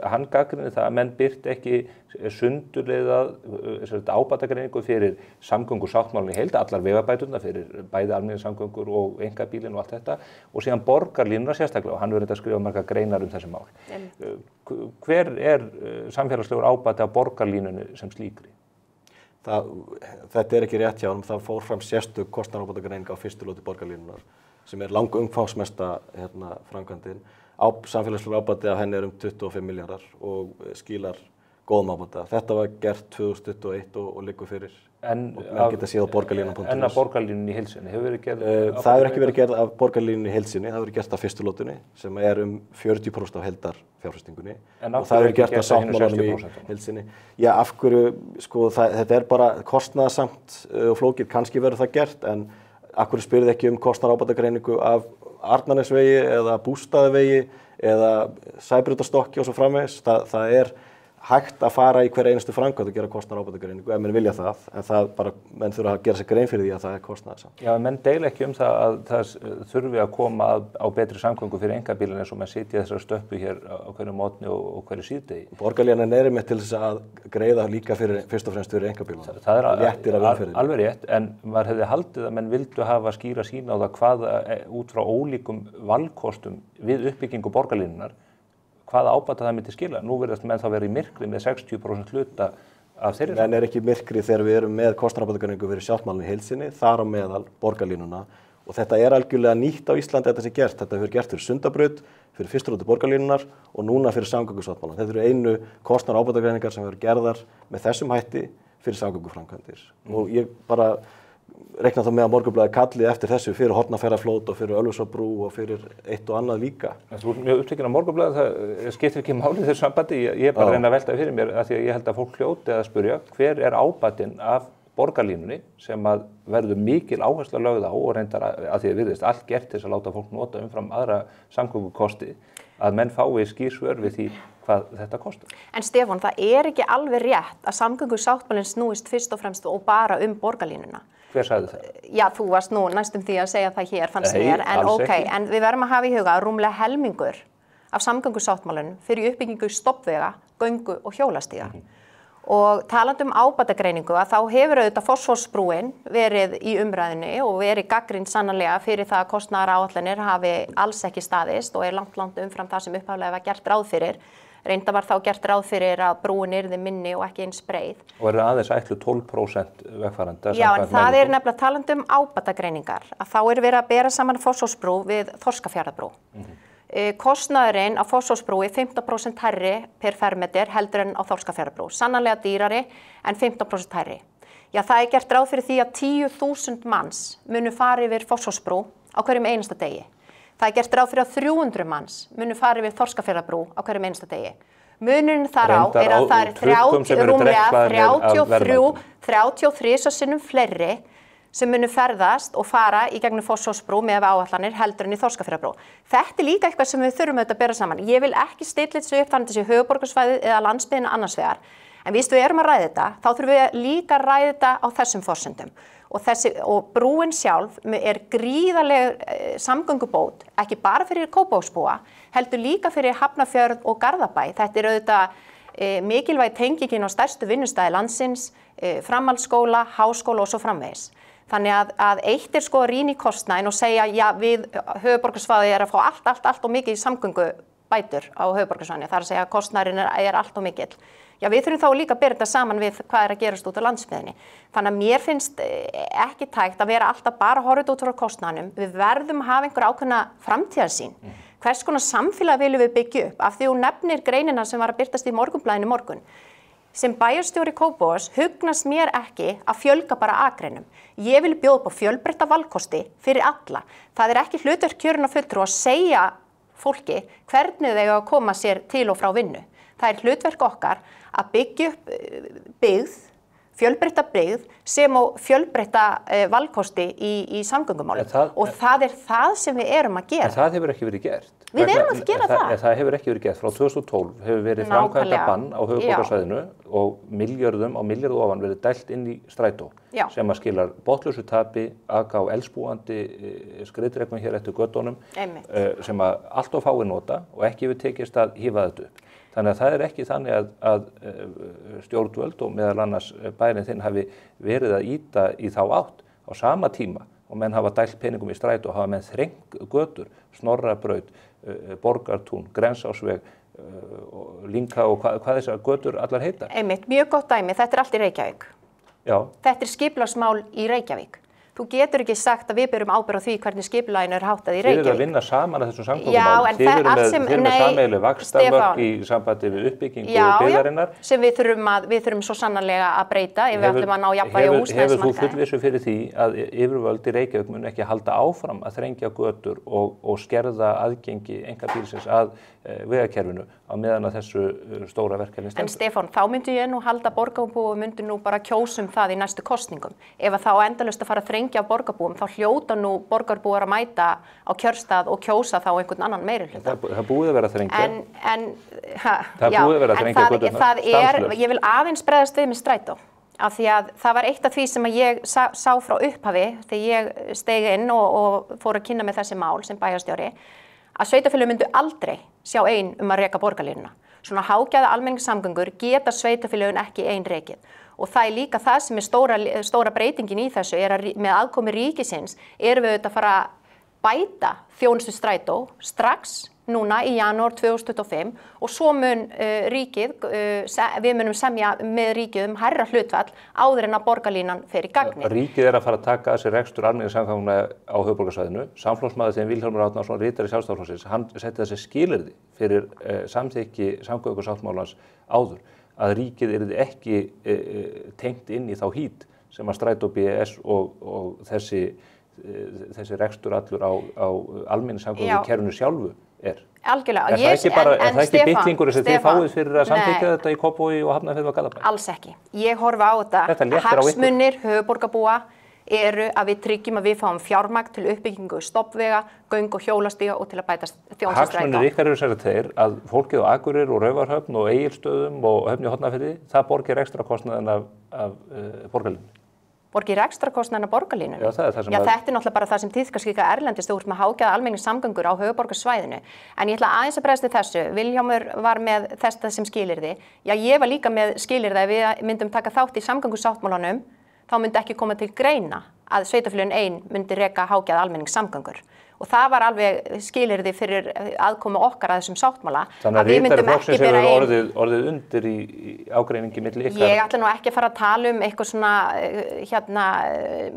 hann gagnrýnir það að menn byrt ekki sundurleiðað ábatagreiningu fyrir samgöngusáttmálann í heild, allar vegabæturnar fyrir bæði almenningssamgöngur og einkabílinn og allt þetta og síðan borgarlínuna sérstaklega og hann verður þetta að skrifa margar greinar um þessi mál. Hver er samfélagslegur ábati á borgarlínunni sem slíkri? Þetta er ekki rétt hjá honum, það fór fram sérstök kostnaðarábatagreining á fyrstu lóti borgarlínunar sem er langumfangsmesta framkvæmdin. Samfélagslegur ábati af henni er 25 milljarðar og skilar góðum ábata. Þetta var gert 2021 og liggur fyrir og menn geta séð á borgarlínan.is. En að borgarlínun í heilsinni hefur verið gerð? Það hefur ekki verið gerð af borgarlínun í heilsinni, það hefur verið gert af fyrstu lótunni sem er 40% af heildarfjárfestingunni og það hefur gert af sáttmálanum í heilsinni. Já, af hverju, þetta er bara kostnaðarsamt og flókið, kannski verður það gert en af hverju spyrðu ekki kostnaðarábatagreiningu af Arnarnesvegi eða Bústaðavegi eða Sæbrautarstokki og svo framvegis. Það er hægt að fara í hver einustu framkvæmd og gera kostnaðarábatagreiningu ef menn vilja það, en það bara, menn þurfa að gera sér grein fyrir því að það kostnaðarsamt. Já, menn deila ekki það að það þurfi að koma á betri samgöngu fyrir einkabílinn eins og menn sitja þessar stöppu hér á hverju mótni og hverju síðdegi. Borgarlínan með til þess að greiða líka fyrst og fremst fyrir einkabílunum. Það er alveg rétt, en maður hefði haldið að menn vildu hafa skýra sín á það hvað út frá ólíkum valkostum við uppbyggingu borgarlínunnar hvaða ábata það myndi skila. Nú verðast menn þá vera í myrkri með 60% hluta af þeirri. Menn ekki myrkri þegar við erum með kostnaðarábatagreiningu fyrir sjálfsmálinu í heild sinni, þar á meðal borgarlínuna. Og þetta algjörlega nýtt á Íslandi þetta sé gert. Þetta hefur gert fyrir Sundabraut, fyrir fyrstu rútu borgarlínunar og núna fyrir samgöngusáttmálann. Þetta eru einu kostnaðarábatagreiningar sem hefur gerðar með þessum hætti fyrir samgönguframkvæmdir. Og ég bara reikna þá með að Morgunblaðið kalli eftir þessu fyrir Hornafjarðarfljót og fyrir Ölfusárbrú og fyrir eitt og annað líka. Þú ert mjög upptekinn á Morgunblaðið, það skiptir ekki máli í þessu sambandi. Ég bara reyna að velta fyrir mér af því að ég held að fólk hljóti að spyrja hver ábatinn af borgarlínunni sem að verður mikil áhersla lögð á og reyndar að því að virðist allt gert til þess að láta fólk nota umfram aðra samgöngukosti að menn fái skýr svör við því hvað þetta kostar. En Stefán, það ekki alveg rétt að samgöngusáttmálinn snúist fyrst og fremst og bara borgarlínuna. Hver sagði það? Já, þú varst nú næstum því að segja það hér, fannst mér, en en við verðum að hafa í huga að rúmlega helmingur af samgöngusáttmálunum fyrir uppbyggingu stoppvega, göngu og hjólastíga. Og talandi ábatagreiningu að þá hefur auðvitað Fossvogsbrúin verið í umræðinni og verið gagnrýnd sannarlega fyrir það að kostnaðaráætlanir hafi alls ekki staðist og langt umfram það sem upphaflega var gert ráð fyrir. Reynda var þá gert ráð fyrir að brúin yrði minni og ekki eins breið. Og aðeins ætluð 12% vegfarenda? Já, en það nefnilega talandi ábatagreiningar að þá verið að bera saman Fossvogsbrú við Þorskafjarðarbrú. Kostnaðurinn á Fossvogsbrú 15% hærri per fermeter heldur en á Þorskafjarðarbrú. Sannarlega dýrari en 15% hærri. Já, það gert ráð fyrir því að 10.000 manns munu fara yfir Fossvogsbrú á hverjum einasta degi. Það gert ráð fyrir að 300 manns munu fara yfir Þorskafjarðarbrú á hverjum einasta degi. Munurinn þar á að það rúmlega 33 sinnum fleiri sem munu ferðast og fara í gegnum Fossvogsbrú með áætlanir heldur en í Þorskafjarðarbrú. Þetta líka eitthvað sem við þurfum auðvitað að bera saman. Ég vil ekki stilla þessu upp þannig þessi höfuðborgarsvæðið eða landsbyggðina annars vegar. En við erum að ræða þetta, þá þurfum við líka að ræða þetta á þessum forsendum. Og brúin sjálf gríðarleg samgöngubót, ekki bara fyrir Kópavogsbúa, heldur líka fyrir Hafnarfjörð og Garðabæ. Þetta auðvitað mikilvæg tengingin á stærstu vinnustæði landsins, framhaldsskóla, háskóla og svo framvegis. Þannig að eitt að rýna í kostnaðinn og segja, já, við höfuðborgarsvæðið að fá allt og mikið samgöngubætur á höfuðborgarsvæðinu. Það að segja að kostnaðurinn allt og mikill. Já, við þurfum þá líka að bera þetta saman við hvað að gerast út á landsbyggðinni. Þannig að mér finnst ekki tækt að vera alltaf bara horfið út frá kostnaðinum. Við verðum að hafa einhver ákveðna framtíðarsýn. Hvers konar samfélag viljum við byggja upp? Af því þú nefnir greinina sem var að birtast í Morgunblaðinu í morgun. Sem bæjarstjóri Kópavogs hugnast mér ekki að fjölga bara akreinum. Ég vil bjóða upp á fjölbreytta valkosti fyrir alla. Það ekki hlutverk kjörinna fulltrúa að segja fólki hvernig þau eiga að koma sér til og frá vinnu. Það hlutverk okkar að byggja upp byggð, fjölbreytta byggð sem og fjölbreytta valkosti í samgöngumálum. Og það það sem við erum að gera. En það hefur ekki verið gert. Við erum að gera það. Það hefur ekki verið gert. Frá 2012 hefur verið framkvæmda bann á höfuðborgarsvæðinu og milljörðum á milljarð ofan verið dælt inn í strætó sem að skilar botnlausu tapi, aka á eldsbúandi skriðdrekum hér eftir göttunum sem að allt of fáir nota og ekki hefur tekist að hífa þetta upp. Þannig að það ekki þannig að stjórnvöld og meðal annars bærinn þinn hafi verið að ýta í þá átt á sama tíma og menn hafa dælt peningum í strætó og hafa menn þrengt götur, Snorrabraut, Borgartún, Grensásveg, Lynghá og hvað þessar götur allar heita. Einmitt, mjög gott dæmi, þetta allt í Reykjavík. Já. Þetta skipulagsmál í Reykjavík. Þú getur ekki sagt að við berum ábyrgð á því hvernig skipulaginu háttað í Reykjavík. Þið að vinna saman að þessum samgöngumálum. Þið eru með sameiginleg vaxtarmörk í sambandi við uppbyggingu byggðarinnar. Sem við þurfum svo sannarlega að breyta ef við ætlum að ná jafnvægi á húsnæðismarkaði. Hefur þú fullvissu fyrir því að yfirvöld í Reykjavík mun ekki halda áfram að þrengja götur og skerða aðgengi einkabílsins að vegakerfinu á meðan að þessu stóra verkefni stendur? En Stefán, þá myndi ég nú halda borgarbúa og myndi nú bara kjósum það í næstu kosningum. Ef þá endalaust að fara að lengi af borgarbúum, þá hljóta nú borgarbúar að mæta á kjörstað og kjósa þá einhvern annan meirihluta. Það búið að vera að þrengja. Það búið að vera að þrengja göturnar. Ég vil aðeins bregðast við með strætó. Af því að það var eitt af því sem ég sá frá upphafi þegar ég steig inn og fór að kynna með þessi mál sem bæjarstjóri, að sveitarfélög myndu aldrei sjá ein að reka borgarlínuna. Svona hágæða almenningssamgöngur geta sveitarfélögin ekki ein rekið. Og það líka það sem stóra breytingin í þessu er að með aðkomi ríkisins erum við auðvitað að fara að bæta þjónustu strætó strax núna í janúar 2025 og svo mun við munum semja með ríkið hærra hlutfall áður en að borgarlínan fer í gagnið. Ríkið er að fara að taka að sér rekstur almenningssamgangna á höfuðborgarsvæðinu. Samflokksmaður þeim Vilhjálmur Árnason, ritari Sjálfstæðisflokksins, hann setti þessi skilyrði fyrir samþykki samgöngusáttmálans áður að ríkið yrði ekki tengt inn í þá hít sem að Strætó BS og þessi rekstur allur á almenningssamgöngukerfinu sjálfu er. Algjörlega. Er það ekki bitlingur sem þið fáið fyrir að samþykkja þetta í Kópavogi og Hafnarfirði og Garðabæ? Alls ekki. Ég horfi á þetta. Hagsmunir höfuðborgarbúa eru að við tryggjum að við fáum fjármagn til uppbyggingu stofnvega, göng- og hjólastíga og til að bæta þjónustu strætó. Hagsmunir ykkar eru sem þeir að fólkið á Akureyri og Raufarhöfn og Egilsstöðum og Höfn í Hornafirði, það borgir ekstra kostnaðinn af borgarlínu. Borgir ekstra kostnaðinn af borgarlínu? Já, það er það sem þetta er náttúrulega bara það sem tíðkast líka erlendis, þú ert með hágæða almenningssamgöngur á höfuðborgarsvæðinu. En ég ætla aðeins að bregðast við þessu. Vilhjálmur var með þetta sem skilyrði. Já, ég var líka með skilyrði að við myndum taka þátt í samgöngusáttmálanum, þá myndi ekki koma til greina að sveitarfélögin ein myndi reka hágæða almenningssamgöngur. Og það var alveg skilyrði fyrir aðkomu okkar að þessum sáttmála. Þannig að ritari flokksins hefur orðið undir í ágreiningi milli ykkar. Ég ætla nú ekki að fara að tala eitthvað svona,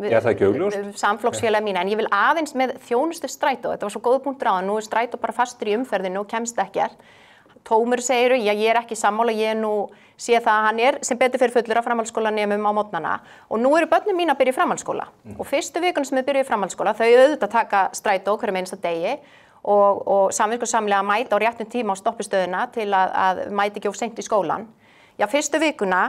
það ekki augljóst? Samflokksfélag mína, en ég vil aðeins með þjónustu strætó. Þetta var svo góð punktur á það, nú er strætó bara fastur í umferðinu og kemst ekkert. Tómur segir, ég er ekki sammála, ég sé það að hann sem betur fyrir fullur af framhaldsskólanemum á mótnana og nú eru börnin mín að byrja í framhaldsskóla og fyrstu vikuna sem þau byrja í framhaldsskóla þau auðvitað taka strætó hverjum einasta degi og samviskusamlega að mæta á réttum tíma á stoppistöðuna til að mæti ekki of seint í skólan. Já, fyrstu vikuna,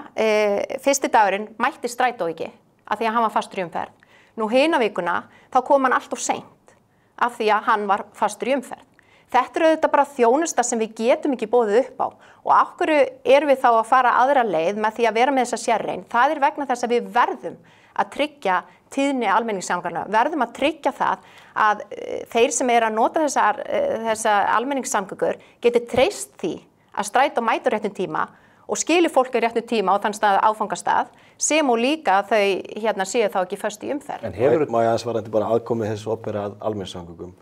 fyrsti dagurinn mætti strætó ekki af því að hann var fastur í umferð. Nú hina vikuna þá kom hann allt of seint af því að hann var fastur í umferð. Þetta auðvitað bara þjónusta sem við getum ekki boðið upp á og af hverju erum við þá að fara aðra leið með því að vera með þessa sérrein. Það er vegna þess að við verðum að tryggja tíðni almenningssamgangna, verðum að tryggja það að þeir sem eru að nota þessa almenningssamgöngur geti treyst því að strætó mæti á réttum tíma og skili fólk á réttum tíma á þann stað áfangastað sem og líka þau séu þá ekki föst í umferð. En hefur maður aðeins varandi bara aðkomið þessu opera að almenningssamgöngum?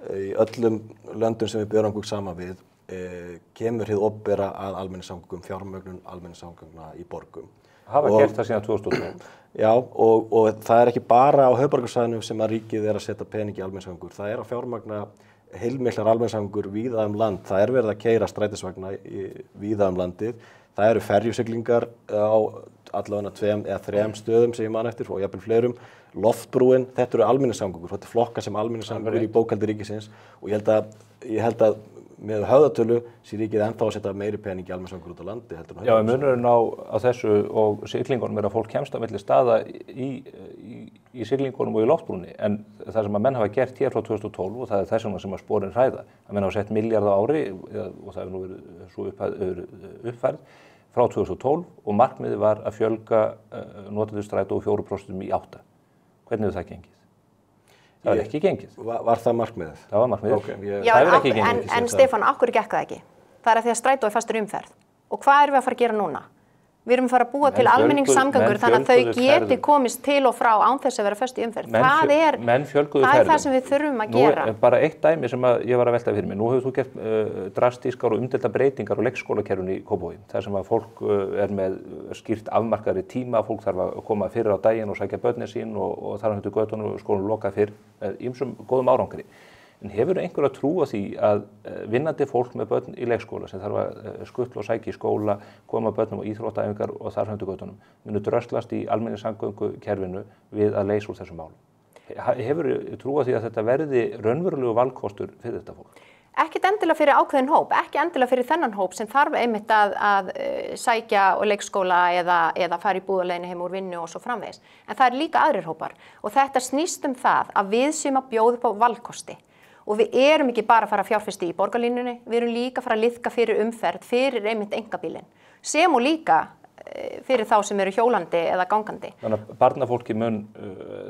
Í öllum löndum sem við berum okkur saman við kemur hið opera að almenningssamgöngum, fjármögnun almenningssamgöngna í borgum. Hafa gert það síðan 2012. Já, og það er ekki bara á höfuðborgarsvæðinu sem að ríkið er að setja pening í almenningssamgöngur. Það er að fjármagna heilmiklar almenningssamgöngur víða land. Það er verið að keyra strætisvagna víða landið. Það eru ferjusiglingar á allavega 2 eða 3 stöðum sem ég man eftir og jafnvel fleirum. Loftbrúin, þetta eru almenningssamgöngur, þetta er flokka sem almenningssamgöngur í bókhaldi ríkisins og ég held að með höfðatölu sé ríkið ennþá að setja meiri pening í almenningssamgöngur út á landi. Já, munurinn á þessu og siglingunum er að fólk kemst á milli staða í siglingunum og í loftbrúnni en það sem að menn hafa gert hér frá 2012 og það er þess vegna sem að sporin hræða, að menn hafa sett milljarð á ári og það hefur nú verið svo uppfærð frá 2012 og markmiðið var að fjölga notendur strætó úr 4% í 8%. Hvernig hefur það gengið? Það var ekki gengið. Var það markmiðið? Það var markmiðið. Okay, það hefur ekki gengið. En Stefán, af hverju gekk það ekki? Það er að því að strætó er fastur umferð. Og hvað erum við að fara að gera núna? Við erum að fara að búa til almenningssamgöngur þannig að þau geti komist til og frá án þess að vera föst í umferð. Það er það sem við þurfum að gera. Nú er bara eitt dæmi sem ég var að velta fyrir mig. Nú hefur þú gert drastískar og umdeilda breytingar á leikskólakerfinu í Kópavogi. Það sem að fólk er með skýrt afmarkaðri tíma, fólk þarf að koma fyrir á daginn og sækja börnin sín og þarf að hundu göttunum og skólinn lokað fyrr með ýmsum góðum árangri. En hefur einhver að trúa því að vinnandi fólk með börn í leikskóla sem þarf að skuttla og sækja í skóla, koma börnum á íþróttaæfingar og þar höndu göttunum, munu dröslast í almenningssamgöngukerfinu við að leysa úr þessum málum? Hefur trúa því að þetta verði raunverulegu valkostur fyrir þetta fólk? Ekkert endilega fyrir ákveðin hóp, ekki endilega fyrir þennan hóp sem þarf einmitt að sækja og leikskóla eða fara í búðarleiðinni heim úr vinnu og svo framvegis. En það líka aðrir hópar og þetta snýst það að við séum að bjóða upp á valkosti. Og við erum ekki bara að fara að fjárfesta í borgarlínunni, við erum líka að fara að liðka fyrir umferð, fyrir einmitt einkabílinn. Sem og líka fyrir þá sem eru hjólandi eða gangandi. Þannig að barnafólki mun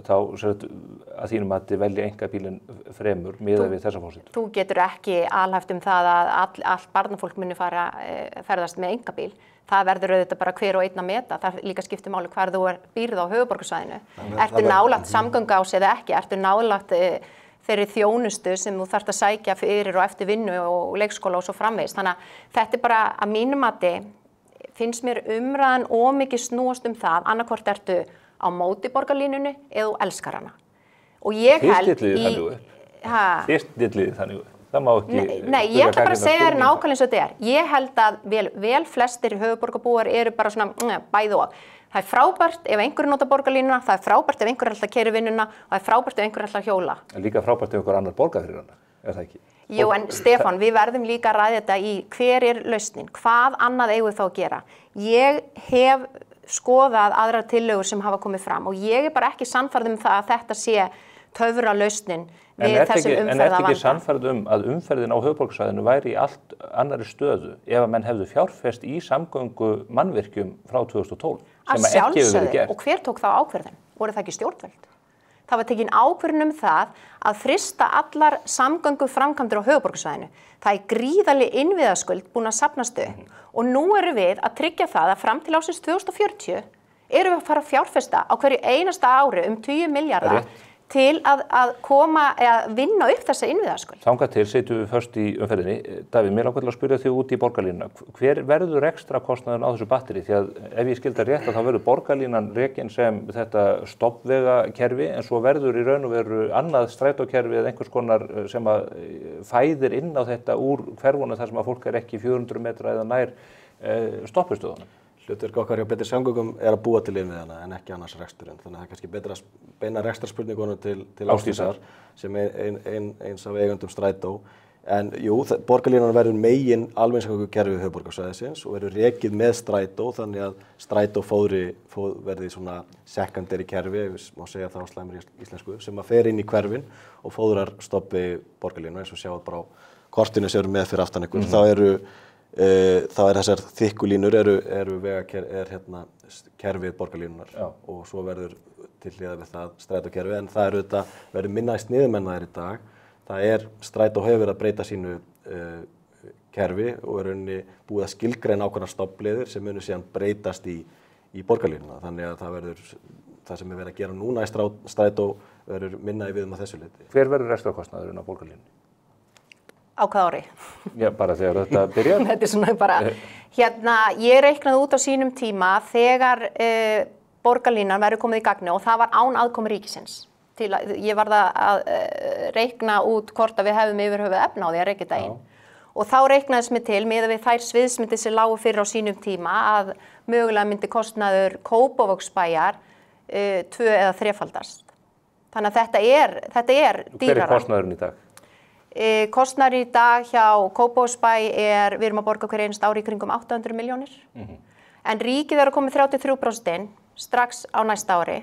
þá að þínum að þið velja einkabílinn fremur miðað við þessa forsendur. Þú getur ekki alhæft það að allt barnafólk muni ferðast með einkabíl. Það verður auðvitað bara hver og einn að meta. Það líka skiptir máli hvar þú býrð á höfuðborgarsvæðinu. Ertu nálægt samgönguás eða ekki? Ertu nálægt þeirri þjónustu sem þú þarft að sækja fyrir og eftir vinnu og leikskóla og svo framvegis. Þannig að þetta bara að mínu mati finnst mér umræðan mikið snúast það, annarkvort ertu á móti borgarlínunni eða þú elskar hana. Og ég held Þið stillið þannig upp. Það má ekki... Nei, ég ætla bara að segja þér nákvæmlega eins og þetta er. Ég held að vel flestir höfuðborgarbúar eru bara svona bæði og. Það er frábært ef einhverju nota borgarlínuna, það er frábært ef einhverju ætla að keyra í vinnuna og það er frábært ef einhverju ætla að hjóla. En líka frábært ef einhver annar borgar fyrir hana, er það ekki? Jú, en Stefán, við verðum líka að ræða þetta í hver lausnin, hvað annað eigum við þá að gera. Ég hef skoðað aðrar tillögur sem hafa komið fram og ég bara ekki sannfærð það að þetta sé töfra lausnin við þessum umferðavanda. En ertu ekki sannfærð að umferðin á höfuðborgarsvæðinu væri í allt annari stöðu ef að menn hefðu fjárfest í samgöngu mannvirkjum frá 2012 sem ekki hefur verið gert? Og hver tók þá ákvörðun? Voru það ekki stjórnvöld? Það var tekin ákvörðun það að frysta allar samgöngu framkvæmdir á höfuðborgarsvæðinu. Það er gríðarleg innviðaskuld búin að safnast upp og nú erum við að tryggja það að fram til ársins 2040 erum við að fara að fjárfesta á hverju einasta ári 10 milljarðar til að koma að vinna upp þessa innviðaskuld. Þangað til setjum við först í umferðinni. Davíð, mér langar til að spyrja þig út í borgarlínuna. Hver verður ekstra kostnaðurinn á þessu batteri? Því að ef ég skildi rétt að þá verður borgarlínan rekin sem þetta stoppvegakerfi en svo verður í raun og veru annað strætókerfi eða einhvers konar sem að fæðir inn á þetta úr hverfuna þar sem að fólk er ekki 400 metra eða nær stoppistöðunum. Hlutverk okkar hjá Betri samgöngum er að búa til innviðina en ekki annars reksturinn. Þannig að það er kannski betra að beina rekstrarspurningunum til Ásdísar sem eins af eigandum Strætó. En jú, borgarlínan verður megin almenningssamgöngukerfi höfuðborgarsvæðisins og verður rekið með Strætó þannig að Strætó verði svona secondary kerfi, ef má segja það á slæmri íslensku, sem að fer inn í hverfin og fóðrar stoppi borgarlínu eins og sjáum bara á kortinu sem eru með fyrir aftan ykkur. Þá er þessar þykkulínur kerfið borgarlínunar og svo verður til hliðar við það strætókerfi en það verður minna í sniðmennaðir í dag. Strætó hefur verið að breyta sínu kerfi og er rauninni búið að skilgreina ákveðnar stofnleiðir sem munu síðan breytast í borgarlínuna. Þannig að það sem er verið að gera núna í Strætó verður minna í viðum að þessu leyti. Hver verður rekstrarkostnaðurinn á borgarlínunni? Á hvað ári? Já, bara þegar þetta byrjar. Þetta svona bara, ég reiknaði út á sínum tíma þegar borgarlínan verður komið í gagni og það var án aðkomu ríkisins. Ég varð að reikna út hvort að við hefum yfir höfuð efni á því að reikja þetta inn. Og þá reiknaðist mig til miðað við þær sviðsmyndir sem lágu fyrir á sínum tíma að mögulega myndi kostnaður Kópavogsbæjar 2 eða 3-faldast. Þannig að þetta er dýrara. Hver er kostnaðurinn í dag? Kostnaður í dag hjá Kópavogsbæ við erum að borga hver einasta ári í kringum 800 milljónir. En ríkið er að koma 33% inn strax á næsta ári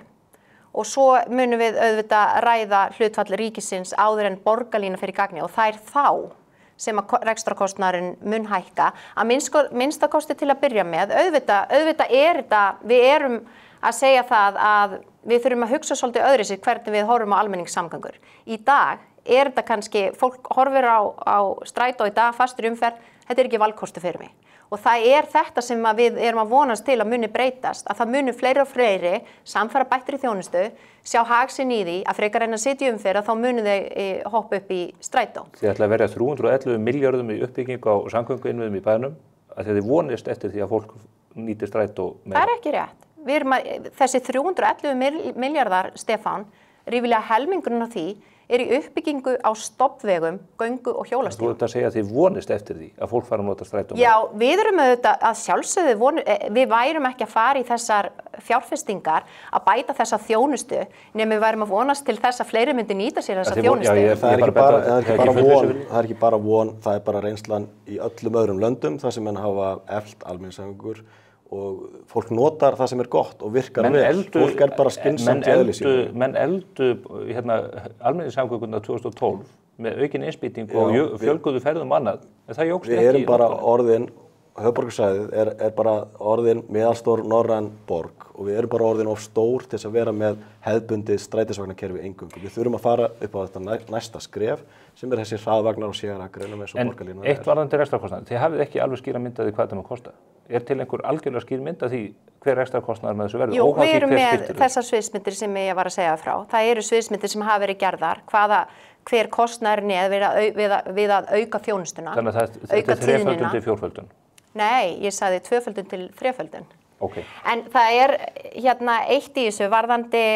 og svo munum við auðvitað ræða hlutfall ríkisins áður en borgarlína fyrir gagni og það er þá sem að rekstrarkostnaðurinn mun hækka að minnstakosti til að byrja með. Auðvitað er þetta, við erum að segja það að við þurfum að hugsa svolítið öðruvísi hvernig við horfum á almenningssamgöngur. Í dag er þetta kannski, fólk horfir á Strætó í dag, fastur umferð, þetta er ekki valkostu fyrir mig. Og það er þetta sem við erum að vonast til að muni breytast, að það muni fleiri og fleiri samfara bættri þjónustu, sjá hag sinn í því að frekar en að sitja í umferð að þá muni þau hoppa upp í Strætó. Þið ætla að verja 311 milljörðum í uppbyggingu á samgönguinnviðum í bænum, að þið vonist eftir því að fólk nýti Strætó meira. Það er ekki rétt. Þessi 311 milljarðar, Stefán, rífilega helmingurinn af því í uppbyggingu á stoppvegum, göngu og hjólastígum. Þú ert að segja að þið vonist eftir því að fólk fara að nota strætó? Já, við erum auðvitað að sjálfsögðu, við værum ekki að fara í þessar fjárfestingar að bæta þessa þjónustu, nema við værum að vonast til þess að fleiri myndi nýta sér þessa þjónustu. Það er ekki bara von, það er bara reynslan í öllum öðrum löndum, þar sem menn hafa eflt almenningssamgöngur og fólk notar það sem er gott og virkar vel. Fólk er bara skynsamt í eðli sínu. Menn eldu almenningssamgöngurnar 2012 með aukin innspýtingu og fjölguðu ferðum annað. Það jókst ekki. Við erum bara orðin, höfuðborgarsvæðið er bara orðin meðalstór norræn borg og við erum bara orðin of stór til þess að vera með hefðbundið strætisvagnakerfi eingöngu. Við þurfum að fara upp á þetta næsta skref sem er þessi hraðvagnar og sérakreinar eins og borgarlínu. En eitt varðandi rekstrarkostnaðinn, þið hafið ekki alveg skýra mynd af því hvað þetta má kosta. Er til einhver algjörlega skýr mynd af því hver rekstrarkostnaður með þessu verður? Jú, við erum með þessar sviðsmyndir sem ég var að segja frá. Það eru sviðsmyndir sem hafa verið gerðar, hver kostnaðurinn er við að auka þjónustuna, auka tíðnina. Þannig að þetta er þreföldun til fjórföldun? Nei, ég sagði tvöföldun til þreföldun. Okay. En það er eitt í þessu varðandi,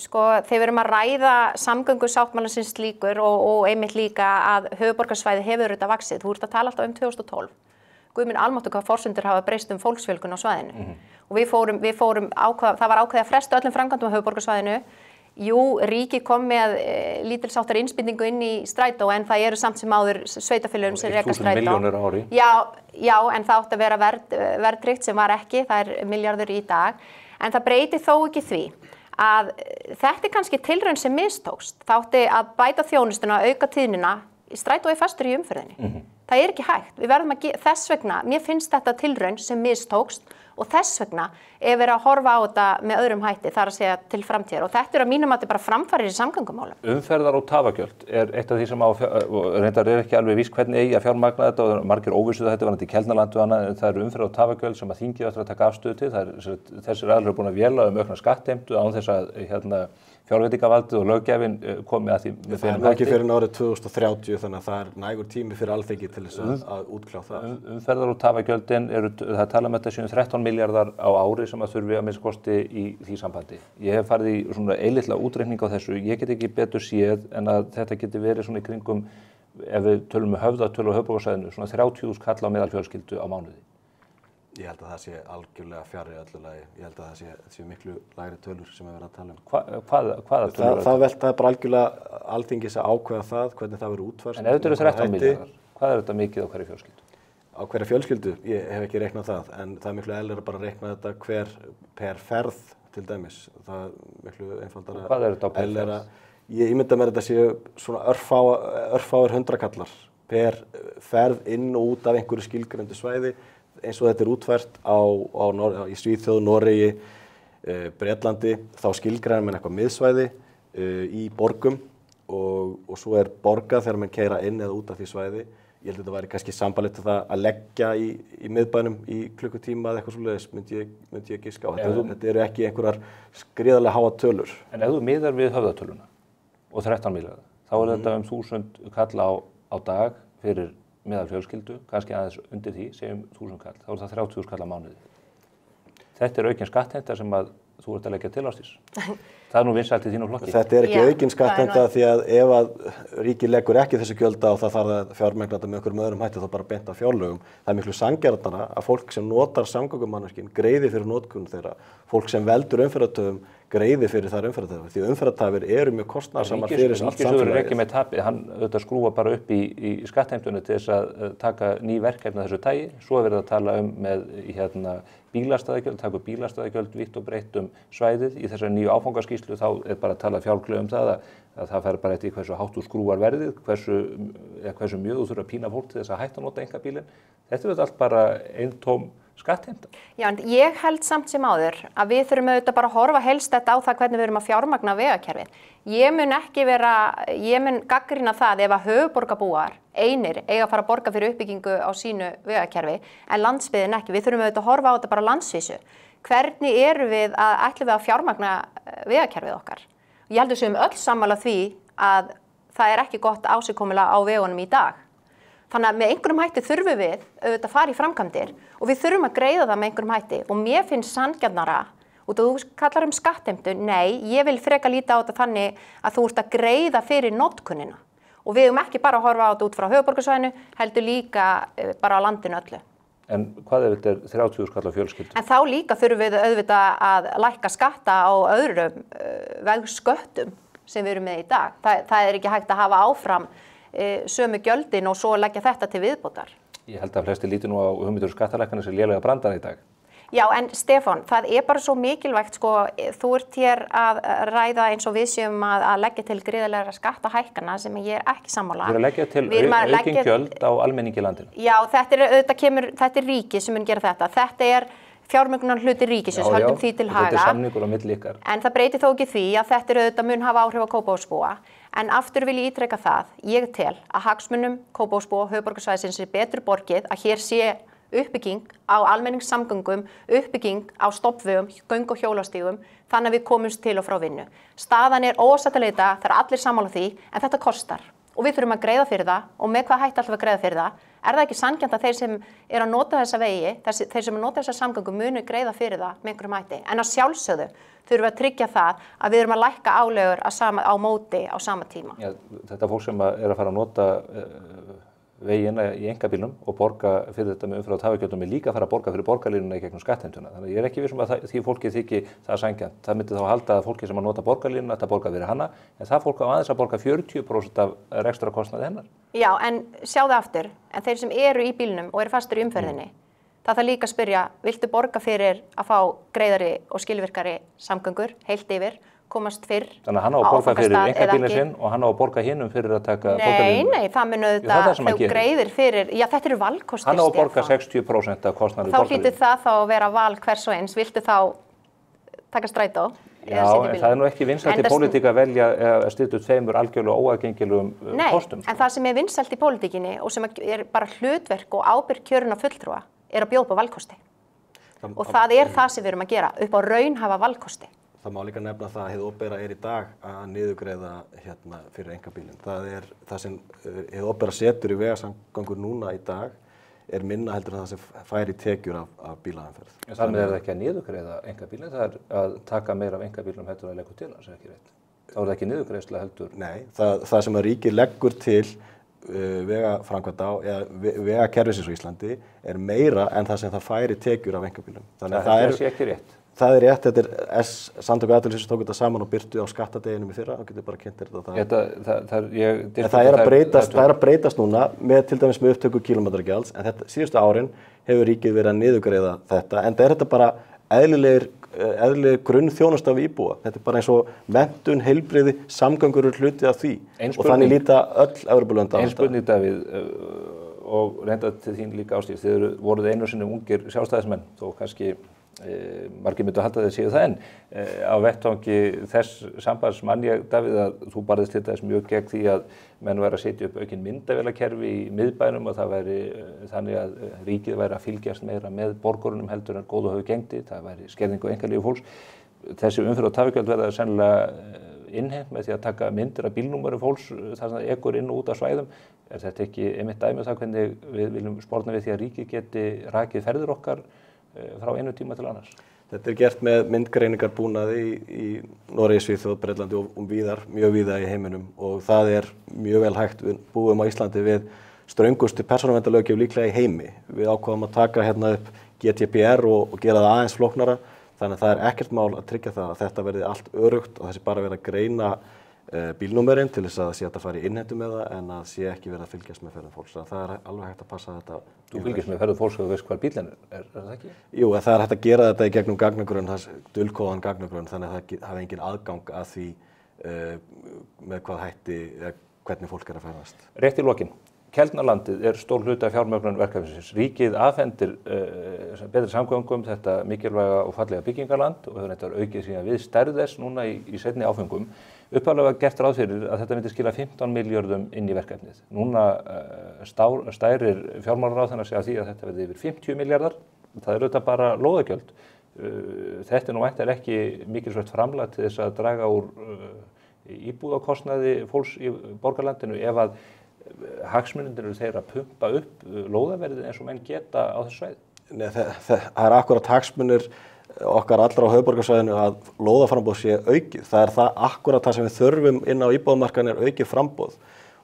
þegar við erum að ræða samgöngusáttmálans slíkur og einmitt líka að höfuðborgarsvæði hefur þetta vaxið. Þú ert að tala alltaf um 2012. Guð minn almáttugur hvað forsendur hafa breyst fólksfjölgun á svæðinu. Og við fórum það var ákveðið að fresta öllum framkvæmdum á höfuðborgarsvæðinu. Jú, ríkið kom með lítilsháttar innspýtingu inn í strætó en það eru samt sem áður sveitarfélögum sem reka strætó. 1.000 milljónir á ári. Já, en það átti að vera verðtryggt sem var ekki, það er milljarður í dag. En það breytir þó ekki því að þetta er kannski tilraun sem mistókst. Það átti að bæta þjónustuna, auka tíðnina, strætó er fastur í umferðinni. Það er ekki hægt. Við verðum að þess vegna, mér finnst þetta tilraun sem mistókst og þess vegna er verið að horfa á þetta með öðrum hætti, þar að segja til framtíðar og þetta er að mínum að þetta bara framfarir í samgöngumálum. Umferðar og tafagjöld er eitt af því sem reyndar er ekki alveg víst hvernig eigi að fjármagna þetta og margir óvissu þetta varðandi Keldnaland og annað en það eru umferðar og tafagjöld sem að þingið ætlar að taka afstöðu til. Þessir aðilar eru búin að véla aukna skattheimtu án þess að fjárveitingavaldið og löggjafinn komið að því með það er ekki fyrir árið 2030 þannig að það er nægur tími fyrir Alþingi til þess að útkljá það. Umferðar og tafagjöldin það tala um þetta séu 13 milljarðar á ári sem að þurfi að minnsta kosti í því sambandi. Ég hef farið í svona eilitla útreikning á þessu. Ég get ekki betur séð en að þetta geti verið svona í kringum ef við tölum með höfðatölu á höfuðborgarsvæðinu svona 30.000 kall á meðalfjölskyldu á mánuði. Ég held að það sé algjörlega fjarri öllu lagi. Ég held að það sé miklu lægri tölur sem við verðum að tala um. Hvaða tölur? Það er bara algjörlega Alþingis að ákveða það, hvernig það verður útfært. En ef þetta eru 13 milljarðar, hvað er þetta mikið á hverju fjölskyldu? Á hverja fjölskyldu? Ég hef ekki reiknað það, en það er miklu eðlilegra bara að reikna þetta per ferð til dæmis. Það er miklu einfaldara. Hvað er þetta á per ferð? Ég ímynda mér þetta séu svona örfáir hundrakallar per ferð inn og út af einhverju skilgreindu svæði. Eins og þetta er útfært í Svíþjóð, Noregi, Bretlandi, þá skilgreinir menn eitthvað miðsvæði í borgum og svo er borgað þegar menn keyra inn eða út af því svæði. Ég held að þetta væri kannski sambærilegt til það að leggja í miðbænum í klukkutíma eða eitthvað svoleiðis, myndi ég giska á. Þetta eru ekki einhverjar gríðarlega háa tölur. En ef þú miðar við höfðatöluna og 13 milljarða, þá er þetta 1000 kall á dag fyrir meðalfjölskyldu, kannski aðeins undir því, segjum 1000 kall, þá er það 30.000 kall á mánuði. Þetta er aukin skattheimta sem að þú ert að leggja til Ásdís. Það er nú vinsælt í þínu flokki. Þetta er ekki aukin skattheimta því að ef að ríkið leggur ekki þessu gjöld á það þarf að fjármagna þetta með einhverjum öðrum hætti þá bara beint af fjárlögum. Það er miklu sanngjarnara að fólk sem notar samgöngumannvirkin greiði fyrir notkun þeirra. Fólk sem veldur umferðartöfum greiði fyrir þær umferðartöfum. Því umferðartafir eru mjög kostnaðarsamar fyrir allt samfélagið. Ríkissjóður er ekki með tapið, hann auðvitað skrúfa bara upp í skattheimtunni til þess að taka ný verkefni af þessu tagi. Svo er verið að tala um með bílastæðagjöld, taka upp bílastæðagjöld vítt og breytt svæðið. Í þessari nýju áfangaskýrslu þá er bara að tala fjálglega um það að það fer bara eftir hversu hátt þú skrúfar verðið, hversu mjög þú þurfa að pína fólk til þess að hætta að nota einkabílinn. Þetta er allt bara eintóm skattheimta. Já, en ég held samt sem áður að við þurfum auðvitað bara að horfa helst þetta á það hvernig við erum að fjármagna vegakerfið. Ég mun gagnrýna það ef að höfuðborgarbúar einir eiga að fara að borga fyrir uppbyggingu á sínu vegakerfi en landsbyggðin ekki. Við þurfum auðvitað að horfa á þetta bara landsvísu. Hvernig ætlum við að fjármagna vegakerfið okkar? Ég held að við séum öll sammála því að það er ekki gott ásigkomulag á vegunum í dag. Þannig að með einhverjum hætti þurfum við auðvitað að fara í framkvæmdir og við þurfum að greiða það með einhverjum hætti og mér finnst sanngjarnara Út og þú kallar skattheimtu, nei, ég vil freka líta á þetta þannig að þú ert að greiða fyrir notkunina. Og við ekki bara að horfa á þetta út frá höfuðborgarsvæðinu, heldur líka bara á landinu öllu. En hvað ef þetta 30.000 kall á fjölskyldu? En þá líka þurfum við auðvitað að lækka skatta á öðrum vegsköttum sem við erum með í dag. Það ekki hægt að hafa áfram sömu gjöldin og svo leggja þetta til viðbótar. Ég held að flesti líti nú á hugmyndir skattalækkanir sem lélega brandara í dag. Já, en Stefán, það bara svo mikilvægt, sko, þú ert hér að ræða eins og við séum að leggja til gríðarlegra skattahækkana sem ég ekki sammála. Við erum að leggja til aukin gjöld á almenningi í landinu. Já, þetta ríkið sem mun gera þetta. Þetta fjármögnunar hluti ríkisins, höldum því til haga. Þetta samningur á milli ykkar. En það breytir þó ekki því að þetta auðvitað mun hafa áhrif á Kópavogsbúa. En aftur vil ég ítreka það, ég tel að hagsmunum Kópavogsbúa og höfuðborgarsvæðisins betur borgið að hér sé uppbygging á almenningssamgöngum, uppbygging á stofnvegum, göng- og hjólastígum, þannig að við komumst til og frá vinnu. Staðan ósættileita, það allir sammála því, en þetta kostar. Og við þurfum að greiða fyrir það, og með hvað hætti alltaf að greiða fyrir það? Það ekki sanngjarnt að þeir sem að nota þessa vegi, þeir sem nota þessa samgöngum munu greiða fyrir það með einhverjum hætti? En að sjálfsögðu þurfum við að tryggja það að við erum að lækka álögur á móti á sama tíma. Já, þetta fólk sem að fara að nota vegina í einkabílnum og borga fyrir þetta með umferð- og tafagjöldum líka að fara að borga fyrir borgarlínuna í gegnum skattheimtuna. Þannig að ég ekki viss að því fólki þyki það sanngjarnt. Það myndi þá halda að fólki sem að nota borgarlínuna þetta borga fyrir hana, en það fólk á aðeins að borga 40% af rekstrarkostnaði hennar. Já, en sjáðu aftur, en þeir sem eru í bílnum og eru fastur í umferðinni, það þarf líka að spyrja, viltu borga fyrir að fá greiðari og skilvirkari samgöngur, heilt yfir, komast fyrr á áfangastað eða ekki? Þannig að hann á að borga fyrir einkabílinn sinn og hann á að borga hinnum fyrir að taka borgarlínu? Nei, það mun auðvitað þau greiðir fyrir, já þetta eru valkostir. Hann á að borga 60% af kostnaði borgarlínu. Þá hlýtur það þá að vera val hvers og eins, viltu þá taka strætó? Já, en það nú ekki vinsælt í pólitík að velja að stilla upp tveimur algjörlega óaðgengilegum kostum. Nei, en það sem vinsælt í pólitíkinni og sem bara hlutverk og ábyrgð kjörinna fulltrúa að bjóða upp á valkosti. Og það það sem við erum að gera, upp á raunhæfa valkosti. Það má líka nefna það að hið opinbera í dag að niðurgreiða fyrir einkabílinn. Það sem hið opinbera setur í vegasamgöngur núna í dag minna heldur en það sem fær í tekjur af bílaumferð. Þar með það ekki að niðurgreiða einkabílinn, það að taka meira af einkabílum heldur að leggur til, það ekki rétt. Þá það ekki niðurgreiðsla heldur. Nei, það sem að ríkið leggur til vegaframkvæmda eða vegakerfisins á Íslandi meira en það sem það fær í tekjur af einkabílum. Þannig að það sé ekki rétt. Það rétt, þetta Samtök atvinnulífsins tók þetta saman og birtu á skattadeginum í fyrra, þá getur bara kynnt þetta. Það að breytast núna með til dæmis með upptöku kílómetragjalds, en síðustu árin hefur ríkið verið að niðurgreiða þetta, en þetta bara eðlileg grunnþjónusta af íbúa. Þetta bara eins og menntun, heilbrigði, samgöngur hluti af því og þannig líta öll Evrópulönd á þetta. Ein spurning, Davíð, og reynda til þín líka Ásdís, þið voruð einu sinni ungir sjálfstæðismenn, þó kannski margir myndu að halda þeir séu það en á vettvangi þess sambands man ég, Davíð, að þú barðist til þess mjög gegn því að menn væri að setja upp aukin myndavélakerfi í miðbænum og það væri þannig að ríkið væri að fylgjast meira með borgurunum heldur en góðu höfu gengdi, það væri skerðing og einkalífi fólks. Þessi umferð- og tafagjöld verða sennilega innheimt með því að taka myndir af bílnúmerum fólks þar sem það ekkur inn og út af svæðum. Þetta ekki einmitt dæmi það hvernig við viljum sporna við því að ríkið geti rakið ferðir okkar frá einu tíma til annars? Þetta gert með myndgreiningarbúnaði í Noregi, Svíþjóð, Bretlandi og mjög víða í heiminum og það mjög vel hægt. Við búum á Íslandi við ströngustu persónuverndarlöggjöf líklega í heimi. Við ákváðum að taka upp GDPR og gera það aðeins flóknara, þannig að það ekkert mál að tryggja það að þetta verði allt öruggt og þessi bara verið að greina bílnúmerinn til þess að sé að þetta fari í innheimtu með það en að sé ekki verið að fylgjast með ferðum fólks. Það alveg hægt að passa þetta. Þú fylgjast með ferðum fólks og þú veist hvað bílinn það ekki? Jú, það hægt að gera þetta í gegnum gagnagrunn, dulkóðan gagnagrunn, þannig að það hafi engin aðgang að því með hvað hætti, hvernig fólk að ferðast. Rétt í lokin. Keldnalandið stór hluti af fjármögnun verkefnisins. Ríkið afhendir betri samgöngum þetta mikilvæga og fallega byggingarland og hefur þetta aukið síðan við stærð þess núna í seinni áföngum. Upphaflega var gert ráð fyrir að þetta myndi skila 15 milljörðum inn í verkefnið. Núna stærir fjármálaráðherra sig að því að þetta verði yfir 50 milljarðar. Það auðvitað bara lóðagjöld. Þetta nú væntanlega ekki mikilsvert framlag til þess að draga úr íbúðakostnaði fólks í borgarlandinu ef að hagsmunirnir eru þeir að pumpa upp lóðaverðið eins og menn geta á þessu svæði? Nei, það akkurat hagsmunir okkar allra á höfuðborgarsvæðinu að lóðaframboð sé aukið. Það er það akkúrat það sem við þurfum inn á íbúðamarkaðinn er aukið framboð.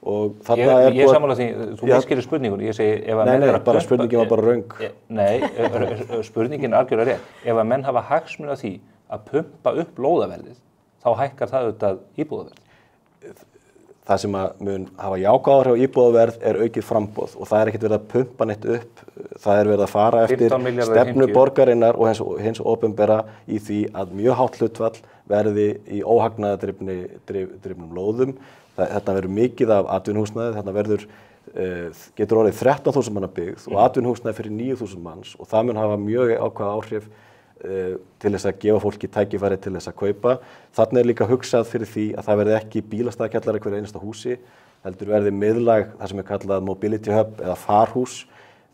Ég sammála því, þú miskilur spurningun, ég segi ef að menn er að bara spurningin var bara röng. Nei, spurningin er algjörlega rétt. Ef að menn hafa hagsmuni af því að pumpa upp lóðaverðið, þá hækkar það auðvitað íbúðaverð. Það sem að mun hafa jákvæð áhrif á íbúðaverð er aukið framboð og það er ekkert verið að pumpa neitt upp. Það er verið að fara eftir stefnu borgarinnar og hins opinbera í því að mjög hátt hlutfall verði í óhagnaðardrifnum lóðum. Þetta verður mikið af atvinnuhúsnæði, þetta getur orðið 13.000 manna byggð og atvinnuhúsnæði fyrir 9.000 manns og það mun hafa mjög ákveð áhrif til þess að gefa fólki tækifæri til þess að kaupa. Þarna líka hugsað fyrir því að það verði ekki bílastæðakjallar hverju einasta húsi, heldur verði miðlæg það sem kallað mobility hub eða farhús.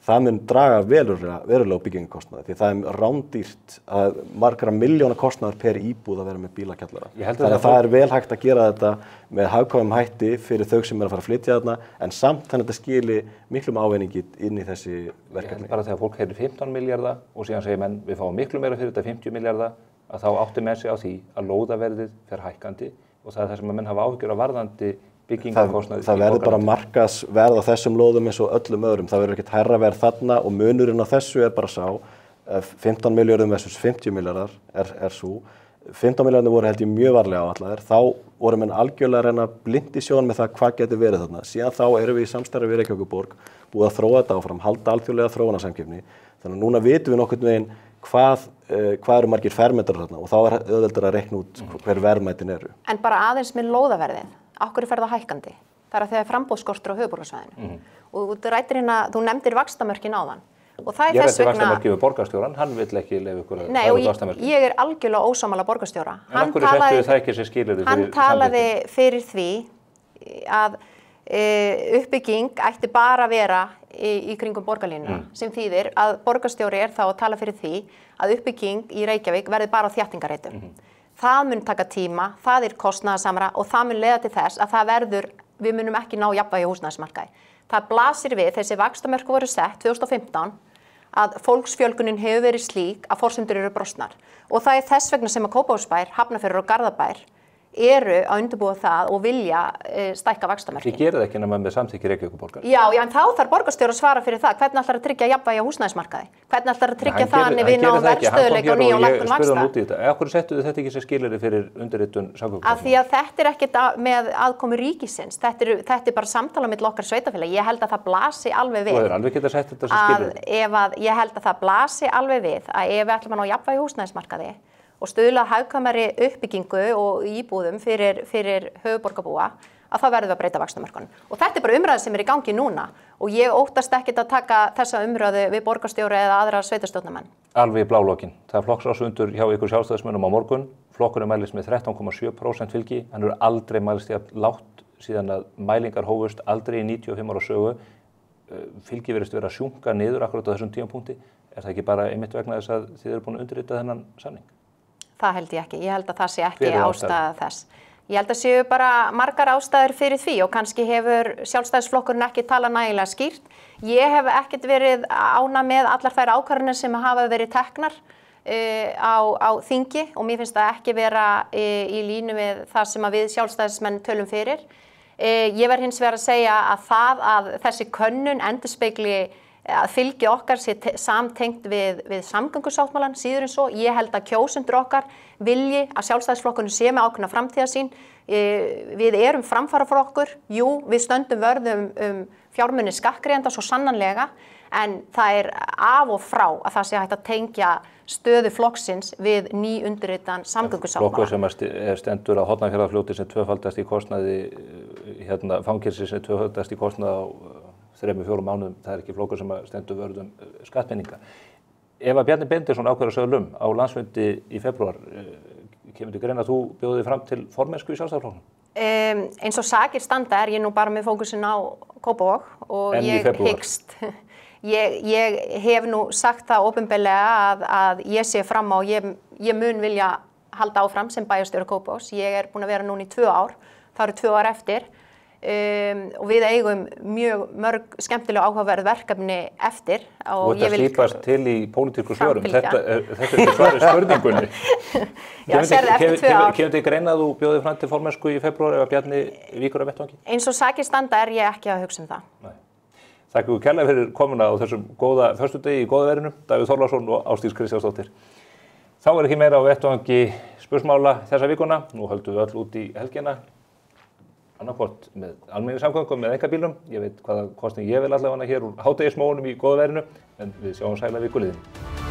Það mun draga verulega á byggingakostnaði því það er rándýrt að margra milljóna kostnaðar per íbúð að vera með bílakjallara. Þannig að það er vel hægt að gera þetta með hagkvæmum hætti fyrir þau sem að fara að flytja þarna en samt þannig að þetta skili miklum ávinningi inn í þessi verkefni. Bara þegar fólk heyrir 15 milljarða og síðan segir menn við fáum miklu meira fyrir þetta 50 milljarða að þá átti menn sig á því að lóðaverðið fer hækkandi og það er það sem að menn hafa áhyggjur af varðandi byggingakostnaði. Það verður bara markaðsverð á þessum lóðum eins og öllum öðrum. Það verður ekkert hærra verð þarna og munurinn á þessu er bara sá 15 milljörðum versus 50 milljarðar er svo. 15 milljarðar voru held ég mjög varlega áætlaðir. Þá voru menn algjörlega að reyna blind í sjón með það hvað getur verið þarna. Síðan þá erum við í samstarfi við Reykjavíkurborg búið að þróa þetta áfram, halda alþjóðlega þróunarsamkeppni. Þannig að núna vitum við nokkurn veginn hvað eru margir fermetrar þarna og þá er auðveldara að reikna út hver verðmætin eru. En bara aðeins með lóðaverðið. Akkur fer það hækkandi? Það er að þegar framboðsskortur á höfuðborgarsvæðinu. Og þú nefndir vaxtamörkin áðan. Og það er þess vegna... Ég ræddi vaxtamörki við borgarstjóran, hann vill ekki leyfa ykkur að ræða vaxtamörki. Nei, og ég er algjörlega ósammála borgarstjóra. En af hverju settu það ekki sem skilyrði fyrir samþykkti? Hann talaði fyrir því að uppbygging ætti bara að vera í kringum borgarlínuna, sem þýðir að borgarstjóri er þá að tala fyrir því að uppbygging í Reykjavík verði bara á þéttingarreitum. Það mun taka tíma, það er kostnaðarsamra og það mun leiða til þess að við munum ekki ná jafnvægi á húsnæðismarkaði. Það blasir við þessi vaxtamörk voru sett 2015 að fólksfjölgunin hefur verið slík að forsendur eru brostnar. Og það er þess vegna sem að Kópavogsbær, Hafnarfjörður og Garðabær eru að undirbúa það og vilja stækka vaxtamörkin. Þið gerið ekki nema með samþykki Reykjavíkurborgar. Já, en þá þarf borgarstjóri að svara fyrir það. Hvernig ætlar að tryggja jafnvægi á húsnæðismarkaði? Hvernig ætlar að tryggja það að við náum verðstöðuleika og nýjum lækkun vaxta? Ég spurði hann út í þetta. Af hverju settu þið þetta ekki sem skilyrði fyrir undirritun samgöngusáttmála? Af því að þetta er ekkert með aðkomu ríkisins. Þetta er bara samtala milli okkar sveitarfélaga. Ég held að það blasi alveg við. Þú hefur alveg getað sett þetta sem skilyrði. Ég held að það blasi alveg við að ef við ætlum að ná jafnvægi á húsnæðismarkaði og stuðla hagkvæmari uppbyggingu og íbúðum fyrir höfuðborgarbúa að það verður að breyta vaxtamörkunum. Og þetta er bara umræða sem er í gangi núna og ég óttast ekkert að taka þessa umræðu við borgarstjóra eða aðra sveitarstjórnarmenn. Alveg í blálokin. Það er flokksráðsfundur hjá ykkur sjálfstæðismönnum á morgun. Flokkurinn mælist með 13,7% fylgi. Hann hefur aldrei mælst jafn lágt síðan að mælingar hófust aldrei í 95 ára sögu. Fylgi virðist vera að sjunka niður akkurat á þessum tímapunkti. Er það ekki bara einmitt vegna þess að þið eru búin að undirrita þennan samning? Það held ég ekki. Ég held að það sé ekki ástæða þess. Ég held að séu bara margar ástæður fyrir því og kannski hefur sjálfstæðisflokkurinn ekki talað nægilega skýrt. Ég hef ekkert verið ánægð með allar þær ákvarðanir sem hafa verið teknar á þingi og mér finnst það ekki vera í línu við það sem við sjálfstæðismenn tölum fyrir. Ég verð hins vegar að segja að þessi könnun endurspegli að fylgi okkar sé samtengt við samgöngusáttmálann síður en svo. Ég held að kjósendur okkar vilji að sjálfstæðisflokkurinn sé með ákveðna framtíðarsýn. Við erum framfaraflokkur, jú, við stöndum vörð fjármuni skattgreiðenda svo sannanlega, en það er af og frá að það sé hægt að tengja stöðu flokksins við nýundirritan samgöngusáttmála. Flokkur sem stendur á Hornafjarðarfljóti sem tvöfaldast í kostnaði, fangelsi sem tvöfaldast í kostnaði á 3-4 mánuðum, það er ekki flokkur sem stendur vörðum skattpeninga. Ef að Bjarni Benediktsson ákveður að sögja á landsfundi í febrúar, kemur til greina að þú bjóðið fram til formennsku í Sjálfstæðisflokknum? Eins og sakir standa er ég nú bara með fókusin á Kópavog og ég hyggst. Ég hef nú sagt það opinberlega að ég sé fram á, ég mun vilja halda áfram sem bæjarstjóri Kópavogs. Ég er búin að vera núna í 2 ár, það eru 2 ár eftir. og við eigum mjög mörg skemmtilega áhugaverð verkefni eftir. Og þetta slípast til í pólitísku svörum. Þetta er ekki svarið spurningunni. Já, sérðu eftir 2 ár. Kemur þið greina að þú bjóðir fram til formennsku í febrúar ef að Bjarni víkur af vettvangi? Eins og sakir standa ég ekki að hugsa það. Nei. Þakka ykkur kærlega fyrir komuna á þessum góða föstudegi í góða veðrinu, Davíð Þorláksson og Ásdís Kristjánsdóttir. Þá ekki meira á vettvangi spursmála þessa vikuna. Nú höldum við öll út í helgina. Annarkvort með almenningssamgöngum með einkabílum. Ég veit hvaða kostning ég vil allavega hér úr hádegismógunum í góða veðrinu, en við sjáum sæla vikuliðin.